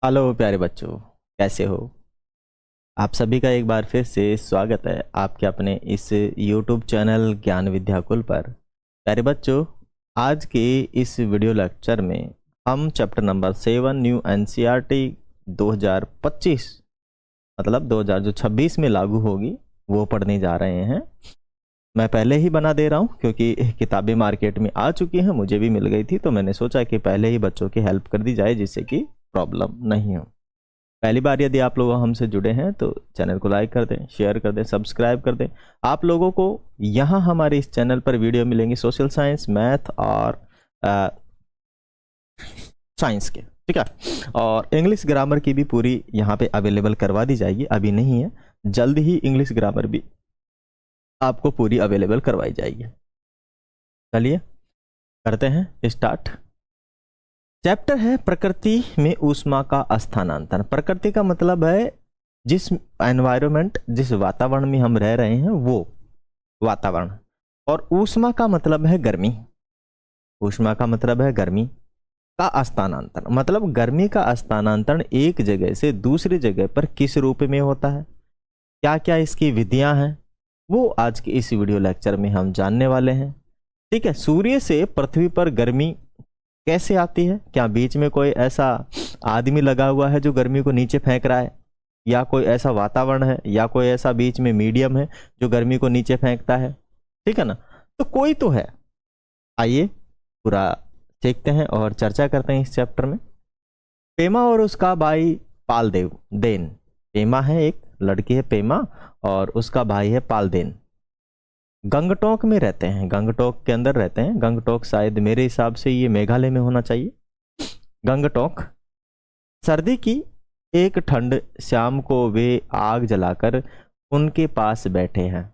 Hello प्यारे बच्चों, कैसे हो। आप सभी का एक बार फिर से स्वागत है आपके अपने इस YouTube चैनल ज्ञान विद्याकुल पर। प्यारे बच्चों, आज के इस वीडियो लेक्चर में हम चैप्टर नंबर 7 न्यू एनसीईआरटी 2025 मतलब 2026 में लागू होगी वो पढ़ने जा रहे हैं। मैं पहले ही बना दे रहा हूँ क्योंकि किताबें मार्केट में आ चुकी हैं, मुझे भी मिल गई थी, तो मैंने सोचा कि पहले ही बच्चों की हेल्प कर दी जाए जिससे कि प्रॉब्लम नहीं हो। पहली बार यदि आप लोग हमसे जुड़े हैं तो चैनल को लाइक कर दें, शेयर कर दें, सब्सक्राइब कर दें। आप लोगों को यहाँ हमारे इस चैनल पर वीडियो मिलेंगे सोशल साइंस, मैथ और साइंस के, ठीक है। और इंग्लिश ग्रामर की भी पूरी यहाँ पे अवेलेबल करवा दी जाएगी, अभी नहीं है, जल्द ही इंग्लिश ग्रामर भी आपको पूरी अवेलेबल करवाई जाएगी। चलिए करते हैं स्टार्ट। चैप्टर है प्रकृति में ऊष्मा का स्थानांतरण। प्रकृति का मतलब है जिस एनवायरनमेंट, जिस वातावरण में हम रह रहे हैं वो वातावरण, और ऊष्मा का मतलब है गर्मी। ऊष्मा का मतलब है गर्मी का स्थानांतरण, मतलब गर्मी का स्थानांतरण एक जगह से दूसरी जगह पर किस रूप में होता है, क्या क्या इसकी विधियां हैं, वो आज के इस वीडियो लेक्चर में हम जानने वाले हैं। ठीक है, सूर्य से पृथ्वी पर गर्मी कैसे आती है? क्या बीच में कोई ऐसा आदमी लगा हुआ है जो गर्मी को नीचे फेंक रहा है, या कोई ऐसा वातावरण है, या कोई ऐसा बीच में मीडियम है जो गर्मी को नीचे फेंकता है? ठीक है ना, तो कोई तो है। आइए पूरा देखते हैं और चर्चा करते हैं इस चैप्टर में। पेमा और उसका भाई पालदेव देन। पेमा है, एक लड़की है पेमा, और उसका भाई है पालदेन। गंगटोक में रहते हैं, गंगटोक के अंदर रहते हैं। गंगटोक शायद मेरे हिसाब से ये मेघालय में होना चाहिए। गंगटोक। सर्दी की एक ठंड शाम को वे आग जलाकर उनके पास बैठे हैं।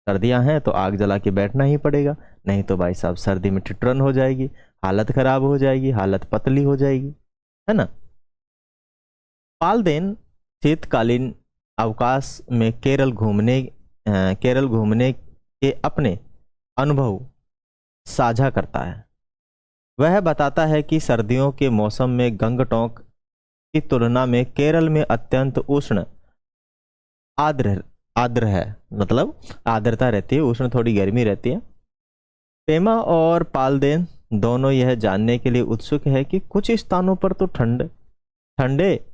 सर्दियां हैं तो आग जला के बैठना ही पड़ेगा, नहीं तो भाई साहब सर्दी में ठिठुरन हो जाएगी, हालत खराब हो जाएगी, हालत पतली हो जाएगी, है ना। पालदेन शीतकालीन अवकाश में केरल घूमने के अपने अनुभव साझा करता है। वह बताता है कि सर्दियों के मौसम में गंगटोक की तुलना में केरल में अत्यंत उष्ण आर्द्र आर्द्र है, मतलब आर्द्रता रहती है, उष्ण थोड़ी गर्मी रहती है। पेमा और पालदेन दोनों यह जानने के लिए उत्सुक है कि कुछ स्थानों पर तो ठंडे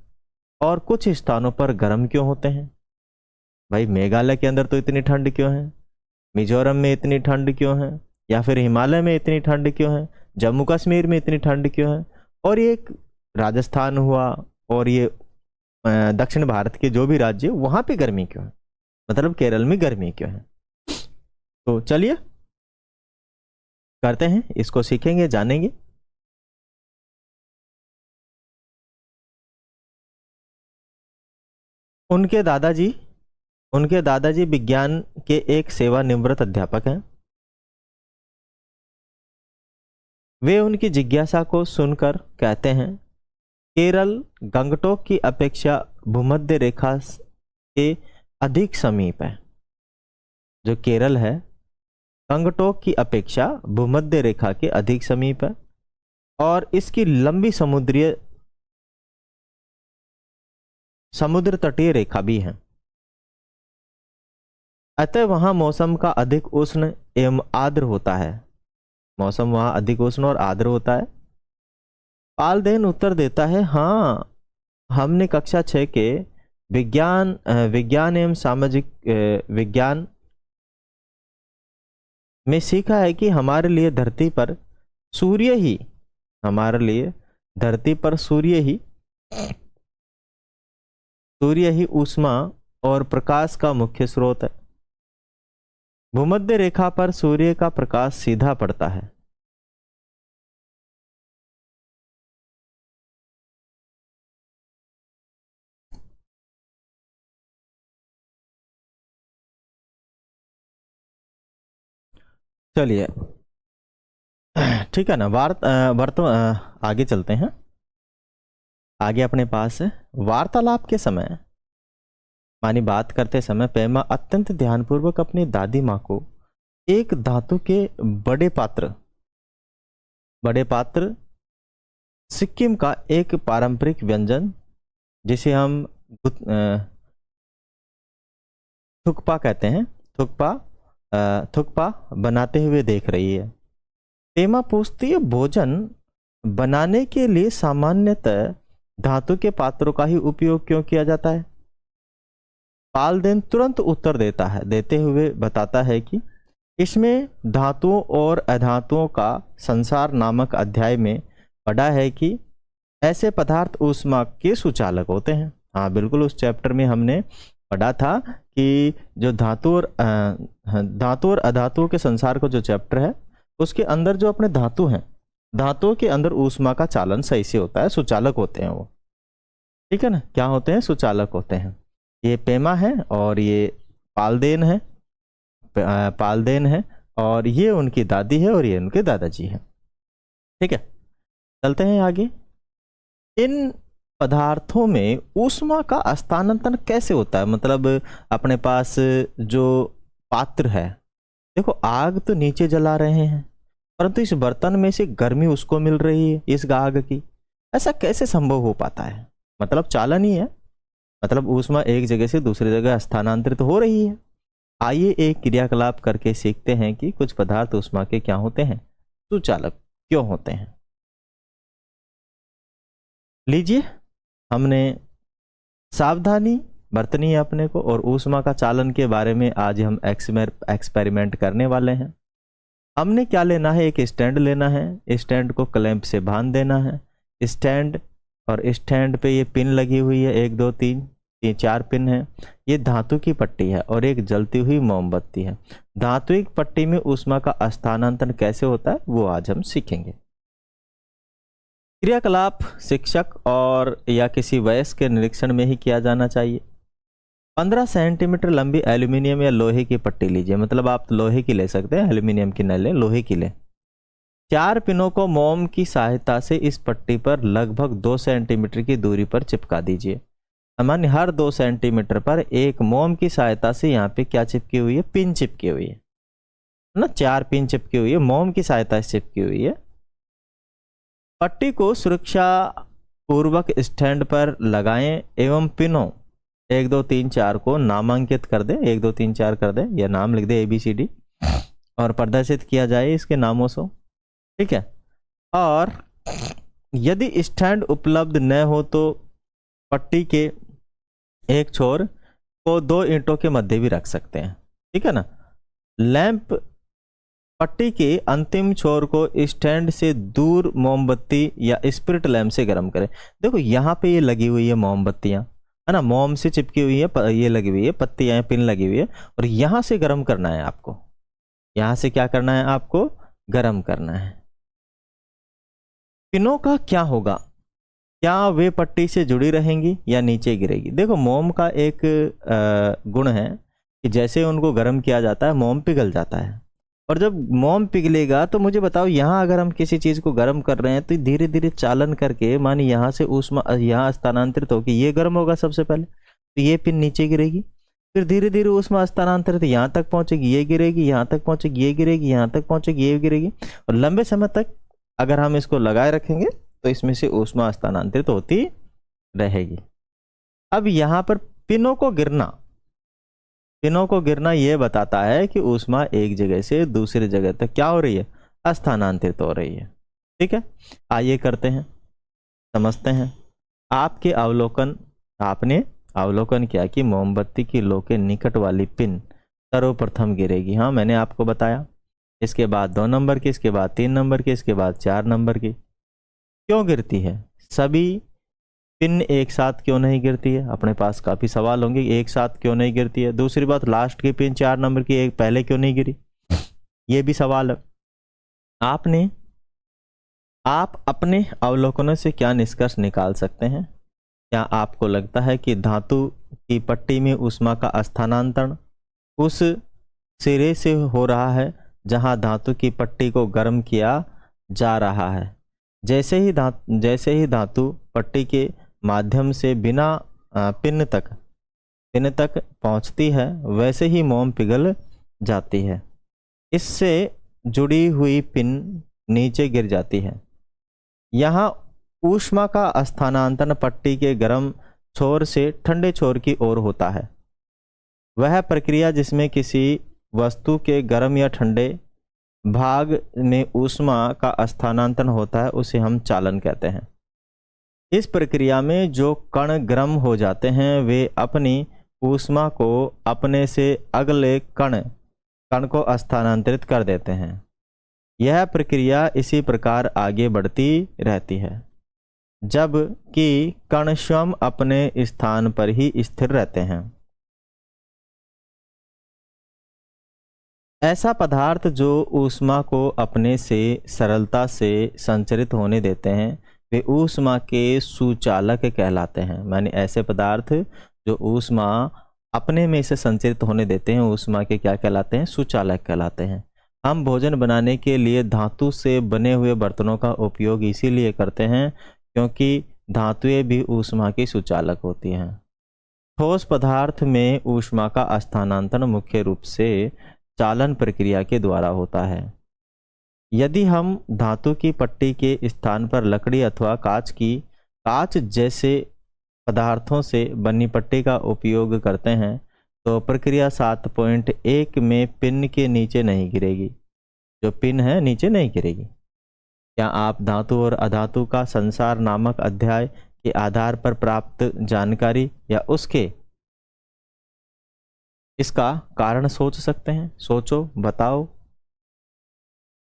और कुछ स्थानों पर गर्म क्यों होते हैं। भाई मेघालय के अंदर तो इतनी ठंड क्यों है, मिजोरम में इतनी ठंड क्यों है, या फिर हिमालय में इतनी ठंड क्यों है, जम्मू कश्मीर में इतनी ठंड क्यों है, और ये राजस्थान हुआ, और ये दक्षिण भारत के जो भी राज्य वहां पे गर्मी क्यों है, मतलब केरल में गर्मी क्यों है। तो चलिए करते हैं, इसको सीखेंगे, जानेंगे। उनके दादाजी उनके दादाजी विज्ञान के एक सेवानिवृत्त अध्यापक हैं। वे उनकी जिज्ञासा को सुनकर कहते हैं, केरल गंगटोक की अपेक्षा भूमध्य रेखा के अधिक समीप है। जो केरल है गंगटोक की अपेक्षा भूमध्य रेखा के अधिक समीप है, और इसकी लंबी समुद्र तटीय रेखा भी है। अतः वहां मौसम का अधिक उष्ण एवं आर्द्र होता है। मौसम वहां अधिक उष्ण और आर्द्र होता है। पालदेन उत्तर देता है, हाँ, हमने कक्षा 6 के विज्ञान एवं सामाजिक विज्ञान में सीखा है कि हमारे लिए धरती पर सूर्य ही ऊष्मा और प्रकाश का मुख्य स्रोत है। भूमध्य रेखा पर सूर्य का प्रकाश सीधा पड़ता है। चलिए ठीक है ना, आगे चलते हैं। आगे अपने पास है, वार्तालाप के समय मानी बात करते समय पेमा अत्यंत ध्यानपूर्वक अपनी दादी माँ को एक धातु के बड़े पात्र सिक्किम का एक पारंपरिक व्यंजन जिसे हम थुक्पा कहते हैं, थुक्पा बनाते हुए देख रही है। पेमा पूछती है, भोजन बनाने के लिए सामान्यतः धातु के पात्रों का ही उपयोग क्यों किया जाता है? पालदेन तुरंत उत्तर देते हुए बताता है कि इसमें धातुओं और अधातुओं का संसार नामक अध्याय में पढ़ा है कि ऐसे पदार्थ ऊष्मा के सुचालक होते हैं। हाँ बिल्कुल, उस चैप्टर में हमने पढ़ा था कि जो धातु और अधातुओं के संसार का जो चैप्टर है उसके अंदर जो अपने धातु हैं, धातुओं के अंदर ऊष्मा का चालन सही से होता है, सुचालक होते हैं वो, ठीक है ना। क्या होते हैं? सुचालक होते हैं। ये पेमा है और ये पालदेन है, और ये उनकी दादी है और ये उनके दादाजी हैं, ठीक है। चलते हैं आगे। इन पदार्थों में ऊष्मा का स्थानांतरण कैसे होता है? मतलब अपने पास जो पात्र है, देखो आग तो नीचे जला रहे हैं परंतु इस बर्तन में से गर्मी उसको मिल रही है, इस आग की। ऐसा कैसे संभव हो पाता है? मतलब चालन ही है, मतलब ऊष्मा एक जगह से दूसरी जगह स्थानांतरित हो रही है। आइए एक क्रियाकलाप करके सीखते हैं कि कुछ पदार्थ ऊष्मा के क्या होते हैं, सुचालक क्यों होते हैं। लीजिए, हमने सावधानी बरतनी है अपने को, और ऊष्मा का चालन के बारे में आज हम एक्सपेरिमेंट करने वाले हैं। हमने क्या लेना है? एक स्टैंड लेना है, स्टैंड को क्लैंप से बांध देना है। स्टैंड और स्टैंड पे ये पिन लगी हुई है, 1 2 3 4 पिन है। ये धातु की पट्टी है और एक जलती हुई मोमबत्ती है। धातुक पट्टी में ऊष्मा का स्थानांतरण कैसे होता है वो आज हम सीखेंगे। क्रियाकलाप शिक्षक और या किसी वयस्क के निरीक्षण में ही किया जाना चाहिए। 15 सेंटीमीटर लंबी एल्यूमिनियम या लोहे की पट्टी लीजिए, मतलब आप लोहे की ले सकते हैं, एल्यूमिनियम की न ले, लोहे की ले। 4 पिनों को मोम की सहायता से इस पट्टी पर लगभग 2 सेंटीमीटर की दूरी पर चिपका दीजिए। सामान्य हर 2 सेंटीमीटर पर एक मोम की सहायता से यहाँ पे क्या चिपकी हुई है? पिन चिपकी हुई है ना, 4 पिन चिपकी हुई है, मोम की सहायता से चिपकी हुई है। पट्टी को सुरक्षा पूर्वक स्टैंड पर लगाएं एवं पिनों 1 2 3 4 को नामांकित कर दें, 1 2 3 4 कर दें या नाम लिख दें ABCD, और प्रदर्शित किया जाए इसके नामों से, ठीक है। और यदि स्टैंड उपलब्ध न हो तो पट्टी के एक छोर को 2 ईंटों के मध्य भी रख सकते हैं, ठीक है ना। लैंप पट्टी के अंतिम छोर को स्टैंड से दूर मोमबत्ती या स्पिरिट लैंप से गर्म करें। देखो यहाँ पे ये लगी हुई है मोमबत्तियां, है ना, मोम से चिपकी हुई है, ये लगी हुई है पत्तियां, पिन लगी हुई है, और यहां से गर्म करना है आपको। यहां से क्या करना है? आपको गर्म करना है। पिनों का क्या होगा? क्या वे पट्टी से जुड़ी रहेंगी या नीचे गिरेगी? देखो मोम का एक गुण है कि जैसे उनको गर्म किया जाता है मोम पिघल जाता है, और जब मोम पिघलेगा तो मुझे बताओ, यहाँ अगर हम किसी चीज को गर्म कर रहे हैं तो धीरे धीरे चालन करके मानी यहाँ से ऊष्मा यहाँ स्थानांतरित होगी, ये गर्म होगा सबसे पहले, तो ये पिन नीचे गिरेगी, फिर धीरे धीरे ऊष्मा स्थानांतरित यहाँ तक पहुंचेगी, ये गिरेगी, यहाँ तक पहुंचेगी, ये गिरेगी, यहाँ तक पहुंचेगी, ये गिरेगी, और लंबे समय तक अगर हम इसको लगाए रखेंगे तो इसमें से ऊष्मा स्थानांतरित होती रहेगी। अब यहाँ पर पिनों को गिरना यह बताता है कि ऊष्मा एक जगह से दूसरी जगह तक क्या हो रही है? स्थानांतरित हो रही है, ठीक है। आइए करते हैं, समझते हैं। आपने अवलोकन किया कि मोमबत्ती की लो के निकट वाली पिन सर्वप्रथम गिरेगी। हाँ, मैंने आपको बताया। इसके बाद 2 नंबर की, इसके बाद 3 नंबर की, इसके बाद 4 नंबर की। क्यों गिरती है? सभी पिन एक साथ क्यों नहीं गिरती है? अपने पास काफी सवाल होंगे, एक साथ क्यों नहीं गिरती है। दूसरी बात, लास्ट की पिन 4 नंबर की एक पहले क्यों नहीं गिरी, ये भी सवाल है। आप अपने अवलोकनों से क्या निष्कर्ष निकाल सकते हैं? क्या आपको लगता है कि धातु की पट्टी में ऊष्मा का स्थानांतरण उस सिरे से हो रहा है जहां धातु की पट्टी को गर्म किया जा रहा है? जैसे ही धातु पट्टी के माध्यम से बिना पिन तक पहुंचती है वैसे ही मोम पिघल जाती है। इससे जुड़ी हुई पिन नीचे गिर जाती है। यहाँ ऊष्मा का स्थानांतरण पट्टी के गर्म छोर से ठंडे छोर की ओर होता है। वह प्रक्रिया जिसमें किसी वस्तु के गर्म या ठंडे भाग में ऊष्मा का स्थानांतरण होता है उसे हम चालन कहते हैं। इस प्रक्रिया में जो कण गर्म हो जाते हैं वे अपनी ऊष्मा को अपने से अगले कण को स्थानांतरित कर देते हैं। यह प्रक्रिया इसी प्रकार आगे बढ़ती रहती है जब कि कण स्वयं अपने स्थान पर ही स्थिर रहते हैं। ऐसा पदार्थ जो ऊष्मा को अपने से सरलता से संचरित होने देते हैं वे ऊष्मा के सुचालक कहलाते हैं। माने ऐसे पदार्थ जो ऊष्मा अपने में से संचरित होने देते हैं ऊष्मा के क्या कहलाते हैं? सुचालक कहलाते हैं। हम भोजन बनाने के लिए धातु से बने हुए बर्तनों का उपयोग इसीलिए करते हैं क्योंकि धातुएं भी ऊष्मा की सुचालक होती हैं। ठोस पदार्थ में ऊष्मा का स्थानांतरण मुख्य रूप से चालन प्रक्रिया के द्वारा होता है। यदि हम धातु की पट्टी के स्थान पर लकड़ी अथवा कांच जैसे पदार्थों से बनी पट्टी का उपयोग करते हैं तो प्रक्रिया 7.1 में पिन के नीचे नहीं गिरेगी। जो पिन है नीचे नहीं गिरेगी। क्या आप धातु और अधातु का संसार नामक अध्याय के आधार पर प्राप्त जानकारी या इसका कारण सोच सकते हैं? सोचो, बताओ।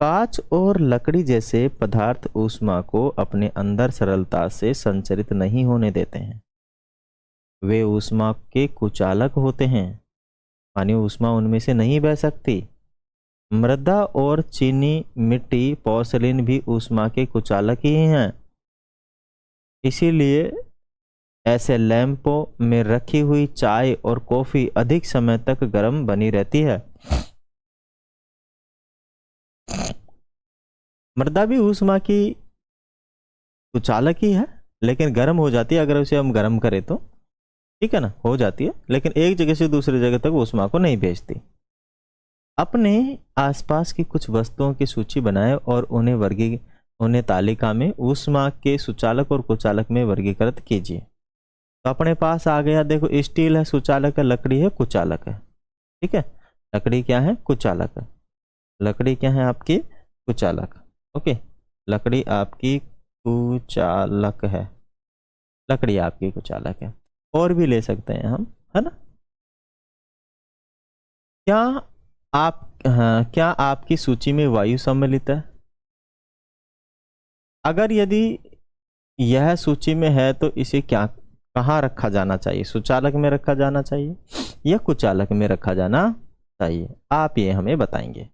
कांच और लकड़ी जैसे पदार्थ ऊष्मा को अपने अंदर सरलता से संचरित नहीं होने देते हैं। वे ऊष्मा के कुचालक होते हैं, यानी ऊष्मा उनमें से नहीं बह सकती। मृदा और चीनी मिट्टी पोर्सिलेन भी ऊष्मा के कुचालक ही हैं। इसीलिए ऐसे लैंपों में रखी हुई चाय और कॉफी अधिक समय तक गर्म बनी रहती है। मृदा भी ऊष्मा की कुचालक ही है लेकिन गर्म हो जाती है अगर उसे हम गर्म करें तो, ठीक है ना, हो जाती है, लेकिन एक जगह से दूसरी जगह तक ऊष्मा को नहीं भेजती। अपने आसपास की कुछ वस्तुओं की सूची बनाएं और उन्हें तालिका में ऊष्मा के सुचालक और कुचालक में वर्गीकृत कीजिए। तो अपने पास आ गया, देखो स्टील है सुचालक है, लकड़ी है कुचालक है, ठीक है। लकड़ी क्या है? कुचालक है। लकड़ी क्या है आपकी? कुचालक। ओके, लकड़ी आपकी कुचालक है। लकड़ी आपकी कुचालक है। और भी ले सकते हैं हम, है ना। क्या आपकी सूची में वायु सम्मिलित है? अगर यदि यह सूची में है तो इसे कहाँ रखा जाना चाहिए? सुचालक में रखा जाना चाहिए या कुचालक में रखा जाना चाहिए? आप ये हमें बताएंगे।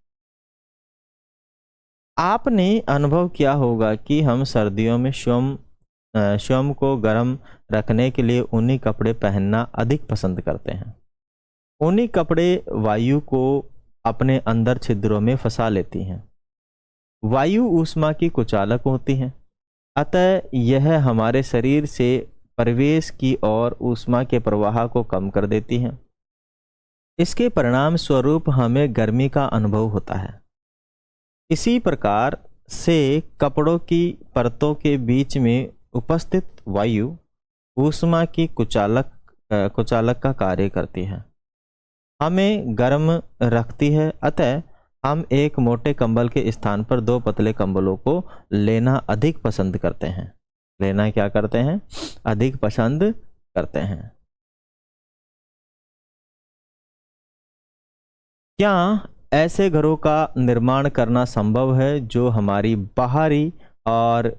आपने अनुभव किया होगा कि हम सर्दियों में स्वयं को गर्म रखने के लिए ऊनी कपड़े पहनना अधिक पसंद करते हैं। ऊनी कपड़े वायु को अपने अंदर छिद्रों में फंसा लेती हैं। वायु ऊष्मा की कुचालक होती हैं, अतः यह हमारे शरीर से प्रवेश की और ऊष्मा के प्रवाह को कम कर देती हैं। इसके परिणाम स्वरूप हमें गर्मी का अनुभव होता है। इसी प्रकार से कपड़ों की परतों के बीच में उपस्थित वायु ऊष्मा की कुचालक का कार्य करती है, हमें गर्म रखती है। अतः हम एक मोटे कंबल के स्थान पर 2 पतले कंबलों को लेना अधिक पसंद करते हैं। लेना क्या करते हैं? अधिक पसंद करते हैं। क्या ऐसे घरों का निर्माण करना संभव है जो हमारी बाहरी और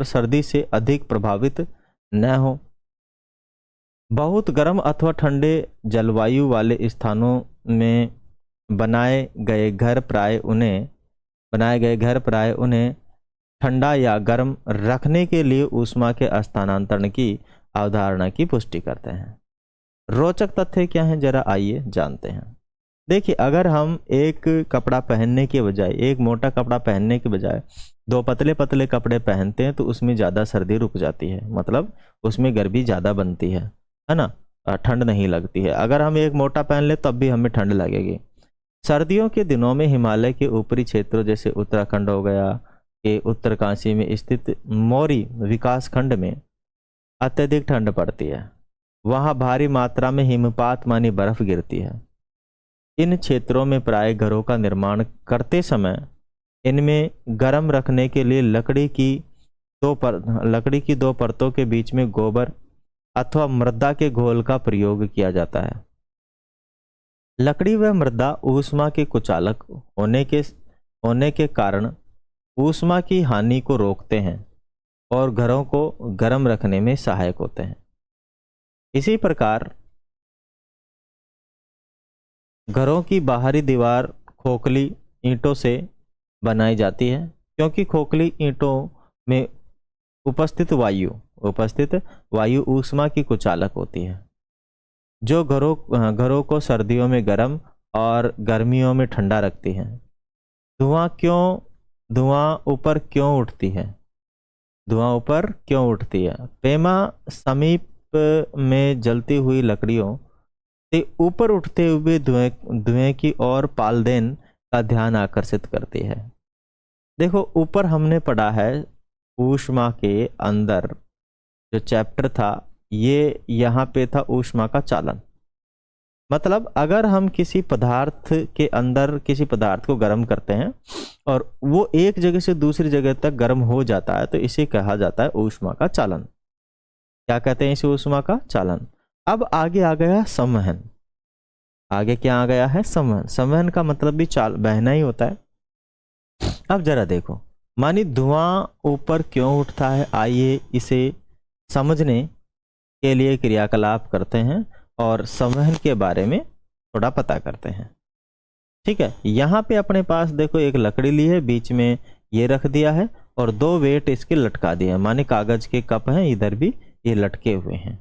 सर्दी से अधिक प्रभावित न हो? बहुत गर्म अथवा ठंडे जलवायु वाले स्थानों में बनाए गए घर प्राय उन्हें ठंडा या गर्म रखने के लिए ऊष्मा के स्थानांतरण की अवधारणा की पुष्टि करते हैं। रोचक तथ्य क्या हैं, जरा आइए जानते हैं। देखिए, अगर हम एक कपड़ा पहनने के बजाय, एक मोटा कपड़ा पहनने के बजाय 2 पतले पतले कपड़े पहनते हैं तो उसमें ज़्यादा सर्दी रुक जाती है, मतलब उसमें गर्मी ज़्यादा बनती है ना, ठंड नहीं लगती है। अगर हम एक मोटा पहन ले तब भी हमें ठंड लगेगी। सर्दियों के दिनों में हिमालय के ऊपरी क्षेत्रों जैसे उत्तराखंड हो गया, के उत्तरकाशी में स्थित मौरी विकास खंड में अत्यधिक ठंड पड़ती है। वहाँ भारी मात्रा में हिमपात मानी बर्फ गिरती है। इन क्षेत्रों में प्राय घरों का निर्माण करते समय इनमें गर्म रखने के लिए लकड़ी की दो परतों के बीच में गोबर अथवा मृदा के घोल का प्रयोग किया जाता है। लकड़ी व मृदा ऊष्मा के कुचालक होने के कारण ऊष्मा की हानि को रोकते हैं और घरों को गर्म रखने में सहायक होते हैं। इसी प्रकार घरों की बाहरी दीवार खोखली ईंटों से बनाई जाती है, क्योंकि खोखली ईंटों में उपस्थित वायु ऊष्मा की कुचालक होती है, जो घरों को सर्दियों में गर्म और गर्मियों में ठंडा रखती है। धुआं ऊपर क्यों उठती है? पेमा समीप में जलती हुई लकड़ियों से ऊपर उठते हुए धुएं की ओर पालदेन का ध्यान आकर्षित करती है। देखो, ऊपर हमने पढ़ा है ऊष्मा के अंदर जो चैप्टर था, ये यहाँ पे था ऊष्मा का चालन। मतलब अगर हम किसी पदार्थ के अंदर किसी पदार्थ को गर्म करते हैं और वो एक जगह से दूसरी जगह तक गर्म हो जाता है, तो इसे कहा जाता है ऊष्मा का चालन। क्या कहते हैं इसे? ऊष्मा का चालन। अब आगे आ गया संवहन। आगे क्या आ गया है? संवहन। संवहन का मतलब भी बहना ही होता है। अब जरा देखो, मानी धुआं ऊपर क्यों उठता है, आइए इसे समझने के लिए क्रियाकलाप करते हैं और संवहन के बारे में थोड़ा पता करते हैं। ठीक है, यहाँ पे अपने पास देखो एक लकड़ी ली है, बीच में ये रख दिया है और दो वेट इसके लटका दिए हैं, माने कागज के कप हैं, इधर भी ये लटके हुए हैं।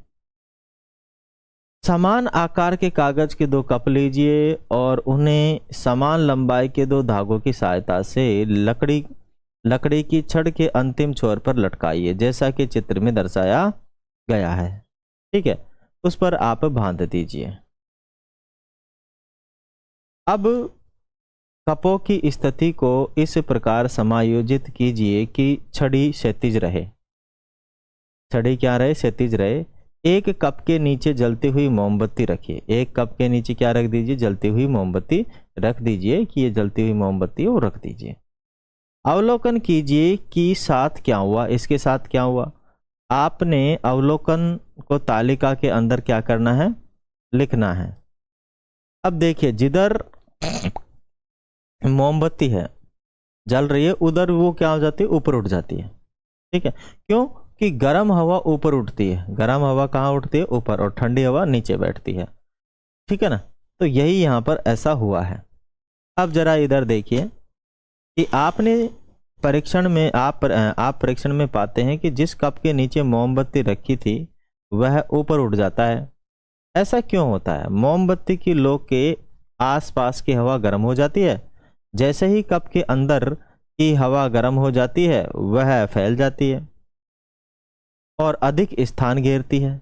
समान आकार के कागज के दो कप लीजिए और उन्हें समान लंबाई के दो धागों की सहायता से लकड़ी की छड़ के अंतिम छोर पर लटकाइए, जैसा कि चित्र में दर्शाया गया है। ठीक है, उस पर आप बांध दीजिए। अब कपों की स्थिति को इस प्रकार समायोजित कीजिए कि छड़ी क्षैतिज रहे। छड़ी क्या रहे? क्षैतिज रहे। एक कप के नीचे जलती हुई मोमबत्ती रखिए। एक कप के नीचे क्या रख दीजिए? जलती हुई मोमबत्ती रख दीजिए कि ये जलती हुई मोमबत्ती वो रख दीजिए। अवलोकन कीजिए कि साथ क्या हुआ, इसके साथ क्या हुआ। आपने अवलोकन को तालिका के अंदर क्या करना है? लिखना है। अब देखिए, जिधर मोमबत्ती है जल रही है, उधर वो क्या हो जाती है? ऊपर उठ जाती है। ठीक है, क्यों? कि गर्म हवा ऊपर उठती है। गर्म हवा कहाँ उठती है? ऊपर, और ठंडी हवा नीचे बैठती है। ठीक है ना? तो यही यहाँ पर ऐसा हुआ है। अब जरा इधर देखिए कि आपने परीक्षण में आप परीक्षण में पाते हैं कि जिस कप के नीचे मोमबत्ती रखी थी वह ऊपर उठ जाता है। ऐसा क्यों होता है? मोमबत्ती की लो के आसपास की हवा गर्म हो जाती है। जैसे ही कप के अंदर की हवा गर्म हो जाती है, वह फैल जाती है और अधिक स्थान घेरती है।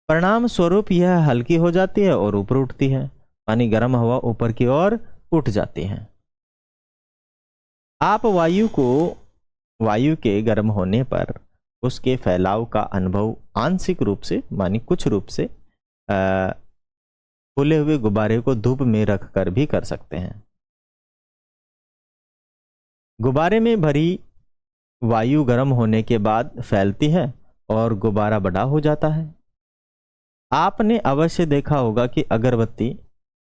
परिणाम स्वरूप यह हल्की हो जाती है और ऊपर उठती है, यानी गर्म हवा ऊपर की ओर उठ जाती है। आप वायु के गर्म होने पर उसके फैलाव का अनुभव आंशिक रूप से, मानी कुछ रूप से, फूले हुए गुब्बारे को धूप में रखकर भी कर सकते हैं। गुब्बारे में भरी वायु गर्म होने के बाद फैलती है और गुब्बारा बड़ा हो जाता है। आपने अवश्य देखा होगा कि अगरबत्ती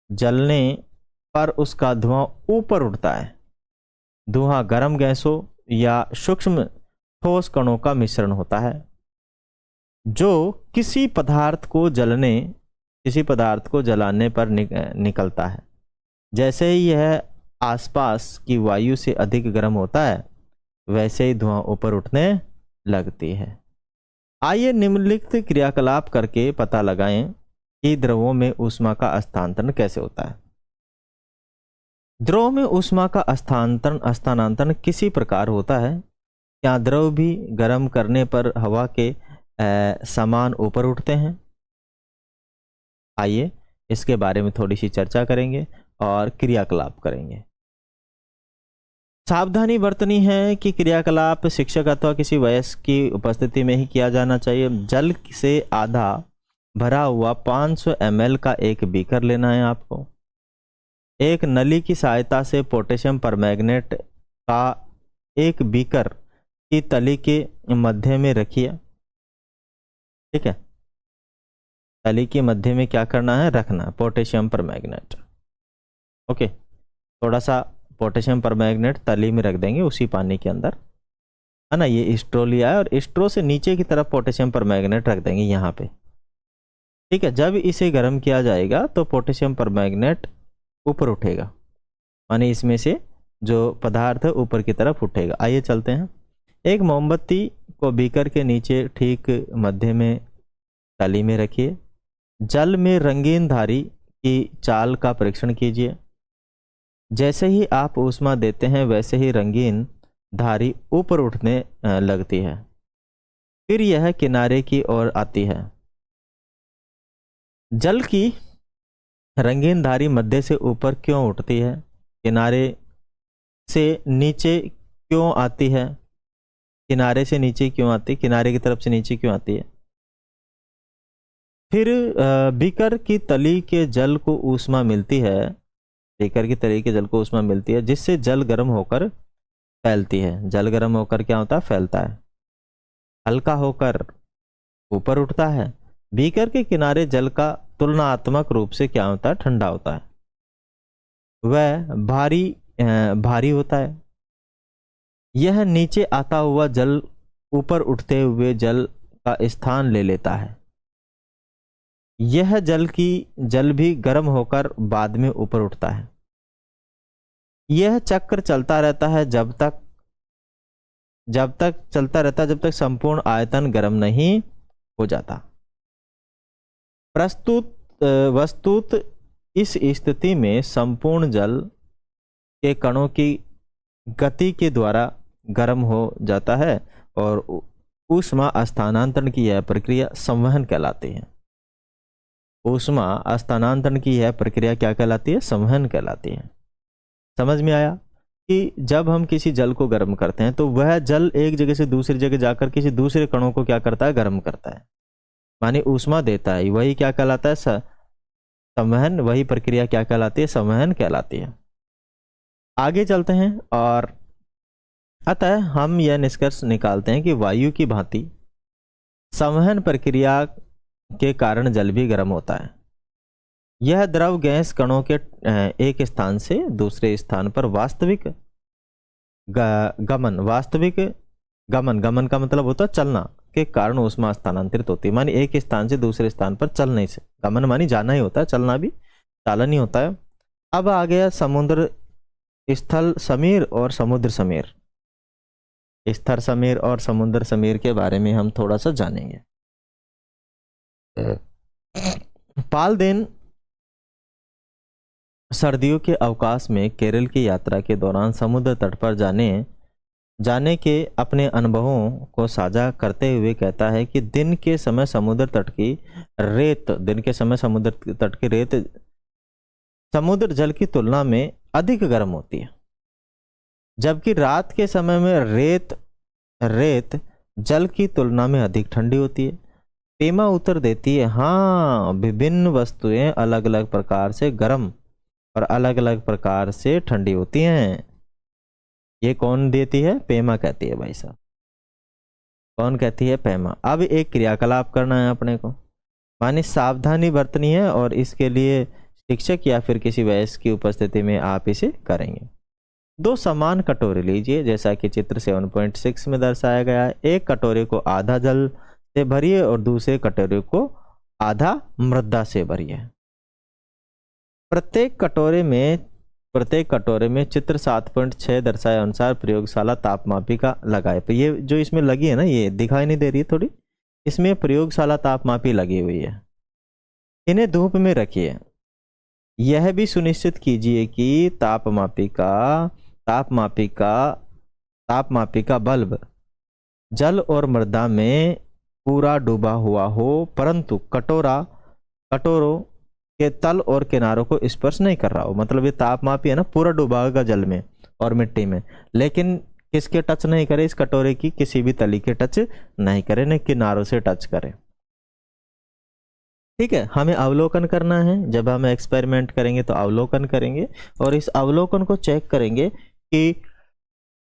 जलने पर उसका धुआं ऊपर उठता है। धुआं गर्म गैसों या सूक्ष्म ठोस कणों का मिश्रण होता है, जो किसी पदार्थ को जलाने पर निकलता है। जैसे ही यह आसपास की वायु से अधिक गर्म होता है, वैसे ही धुआं ऊपर उठने लगती है। आइए निम्नलिखित क्रियाकलाप करके पता लगाएं कि द्रवों में ऊष्मा का स्थानांतरण कैसे होता है। द्रव में ऊष्मा का स्थानांतरण किसी प्रकार होता है। क्या द्रव भी गर्म करने पर हवा के समान ऊपर उठते हैं? आइए इसके बारे में थोड़ी सी चर्चा करेंगे और क्रियाकलाप करेंगे। सावधानी बरतनी है कि क्रियाकलाप शिक्षक अथवा किसी वयस्क की उपस्थिति में ही किया जाना चाहिए। जल से आधा भरा हुआ 500 ml का एक बीकर लेना है आपको। एक नली की सहायता से पोटेशियम परमैंगनेट का एक बीकर की तली के मध्य में रखिए। ठीक है, तली के मध्य में क्या करना है, रखना पोटेशियम परमैंगनेट। ओके, थोड़ा सा पोटेशियम परमैंगनेट तली में रख देंगे उसी पानी के अंदर, है ना। ये स्ट्रो लिया है और स्ट्रो से नीचे की तरफ पोटेशियम परमैंगनेट रख देंगे यहाँ पे। ठीक है, जब इसे गर्म किया जाएगा तो पोटेशियम परमैंगनेट ऊपर उठेगा, माने इसमें से जो पदार्थ है ऊपर की तरफ उठेगा। आइए चलते हैं। एक मोमबत्ती को बीकर के नीचे ठीक मध्य में तली में रखिए। जल में रंगीन धारी की चाल का परीक्षण कीजिए। जैसे ही आप ऊष्मा देते हैं वैसे ही रंगीन धारी ऊपर उठने लगती है, फिर यह किनारे की ओर आती है। जल की रंगीन धारी मध्य से ऊपर क्यों उठती है, किनारे से नीचे क्यों आती है, किनारे से नीचे क्यों आती, किनारे की तरफ से नीचे क्यों आती है। फिर बीकर की तली के जल को ऊष्मा मिलती है, बीकर की तली के जल को ऊष्मा मिलती है जिससे जल गर्म होकर फैलती है। जल गर्म होकर क्या होता है, फैलता है, हल्का होकर ऊपर उठता है। बीकर के किनारे जल का तुलनात्मक रूप से क्या होता है, ठंडा होता है, वह भारी होता है। यह नीचे आता हुआ जल ऊपर उठते हुए जल का स्थान ले लेता है। यह जल भी गर्म होकर बाद में ऊपर उठता है। यह चक्र चलता रहता है जब तक चलता रहता है जब तक संपूर्ण आयतन गर्म नहीं हो जाता। वस्तुत इस स्थिति में संपूर्ण जल के कणों की गति के द्वारा गर्म हो जाता है और ऊष्मा स्थानांतरण की यह प्रक्रिया संवहन कहलाती है। ऊष्मा स्थानांतरण की यह प्रक्रिया क्या कहलाती है, संवहन कहलाती है। समझ में आया कि जब हम किसी जल को गर्म करते हैं तो वह जल एक जगह से दूसरी जगह जाकर किसी दूसरे कणों को क्या करता है, गर्म करता है, माने ऊष्मा देता है। वही क्या कहलाता है, संवहन। वही प्रक्रिया क्या कहलाती है, संवहन कहलाती है। आगे चलते हैं और अतः हम यह निष्कर्ष निकालते हैं कि वायु की भांति संवहन प्रक्रिया के कारण जल भी गर्म होता है। यह द्रव गैस कणों के एक स्थान से दूसरे स्थान पर वास्तविक गमन का मतलब होता है चलना के कारण ऊष्मा स्थानांतरित होती है। मानी एक स्थान से दूसरे स्थान पर चलने से, गमन मानी जाना ही होता है, चलना भी चालन ही होता है। अब आ गया समुद्र स्थल समीर और समुद्र समीर। स्थल समीर और समुद्र समीर के बारे में हम थोड़ा सा जानेंगे। पालदेन सर्दियों के अवकाश में केरल की यात्रा के दौरान समुद्र तट पर जाने के अपने अनुभवों को साझा करते हुए कहता है कि दिन के समय समुद्र तट की रेत समुद्र जल की तुलना में अधिक गर्म होती है, जबकि रात के समय में रेत जल की तुलना में अधिक ठंडी होती है। पेमा उत्तर देती है, हाँ, विभिन्न वस्तुएं अलग अलग प्रकार से गर्म और अलग अलग प्रकार से ठंडी होती हैं। ये कौन देती है, पेमा कहती है भाई साहब। कौन कहती है, पेमा। अब एक क्रियाकलाप करना है अपने को, माने सावधानी बरतनी है और इसके लिए शिक्षक या फिर किसी वयस्क की उपस्थिति में आप इसे करेंगे। दो समान कटोरे लीजिए जैसा कि चित्र 7.6 में दर्शाया गया है। एक कटोरे को आधा जल से भरिए और दूसरे कटोरे को आधा मृदा से भरिए। प्रत्येक कटोरे में चित्र 7.6 दर्शाए अनुसार प्रयोगशाला तापमापिका लगाए। तो ये जो इसमें लगी है ना, ये दिखाई नहीं दे रही है थोड़ी, इसमें प्रयोगशाला तापमापी लगी हुई है। इन्हें धूप में रखिए। यह भी सुनिश्चित कीजिए कि तापमापिका बल्ब जल और मृदा में पूरा डूबा हुआ हो, परंतु कटोरों के तल और किनारों को स्पर्श नहीं कर रहा हो। मतलब ये तापमापी है ना, पूरा डूबा होगा जल में और मिट्टी में, लेकिन किसके टच नहीं करे, इस कटोरे की किसी भी तली के टच नहीं करे, न किनारों से टच करे। ठीक है, हमें अवलोकन करना है। जब हम एक्सपेरिमेंट करेंगे तो अवलोकन करेंगे, और इस अवलोकन को चेक करेंगे कि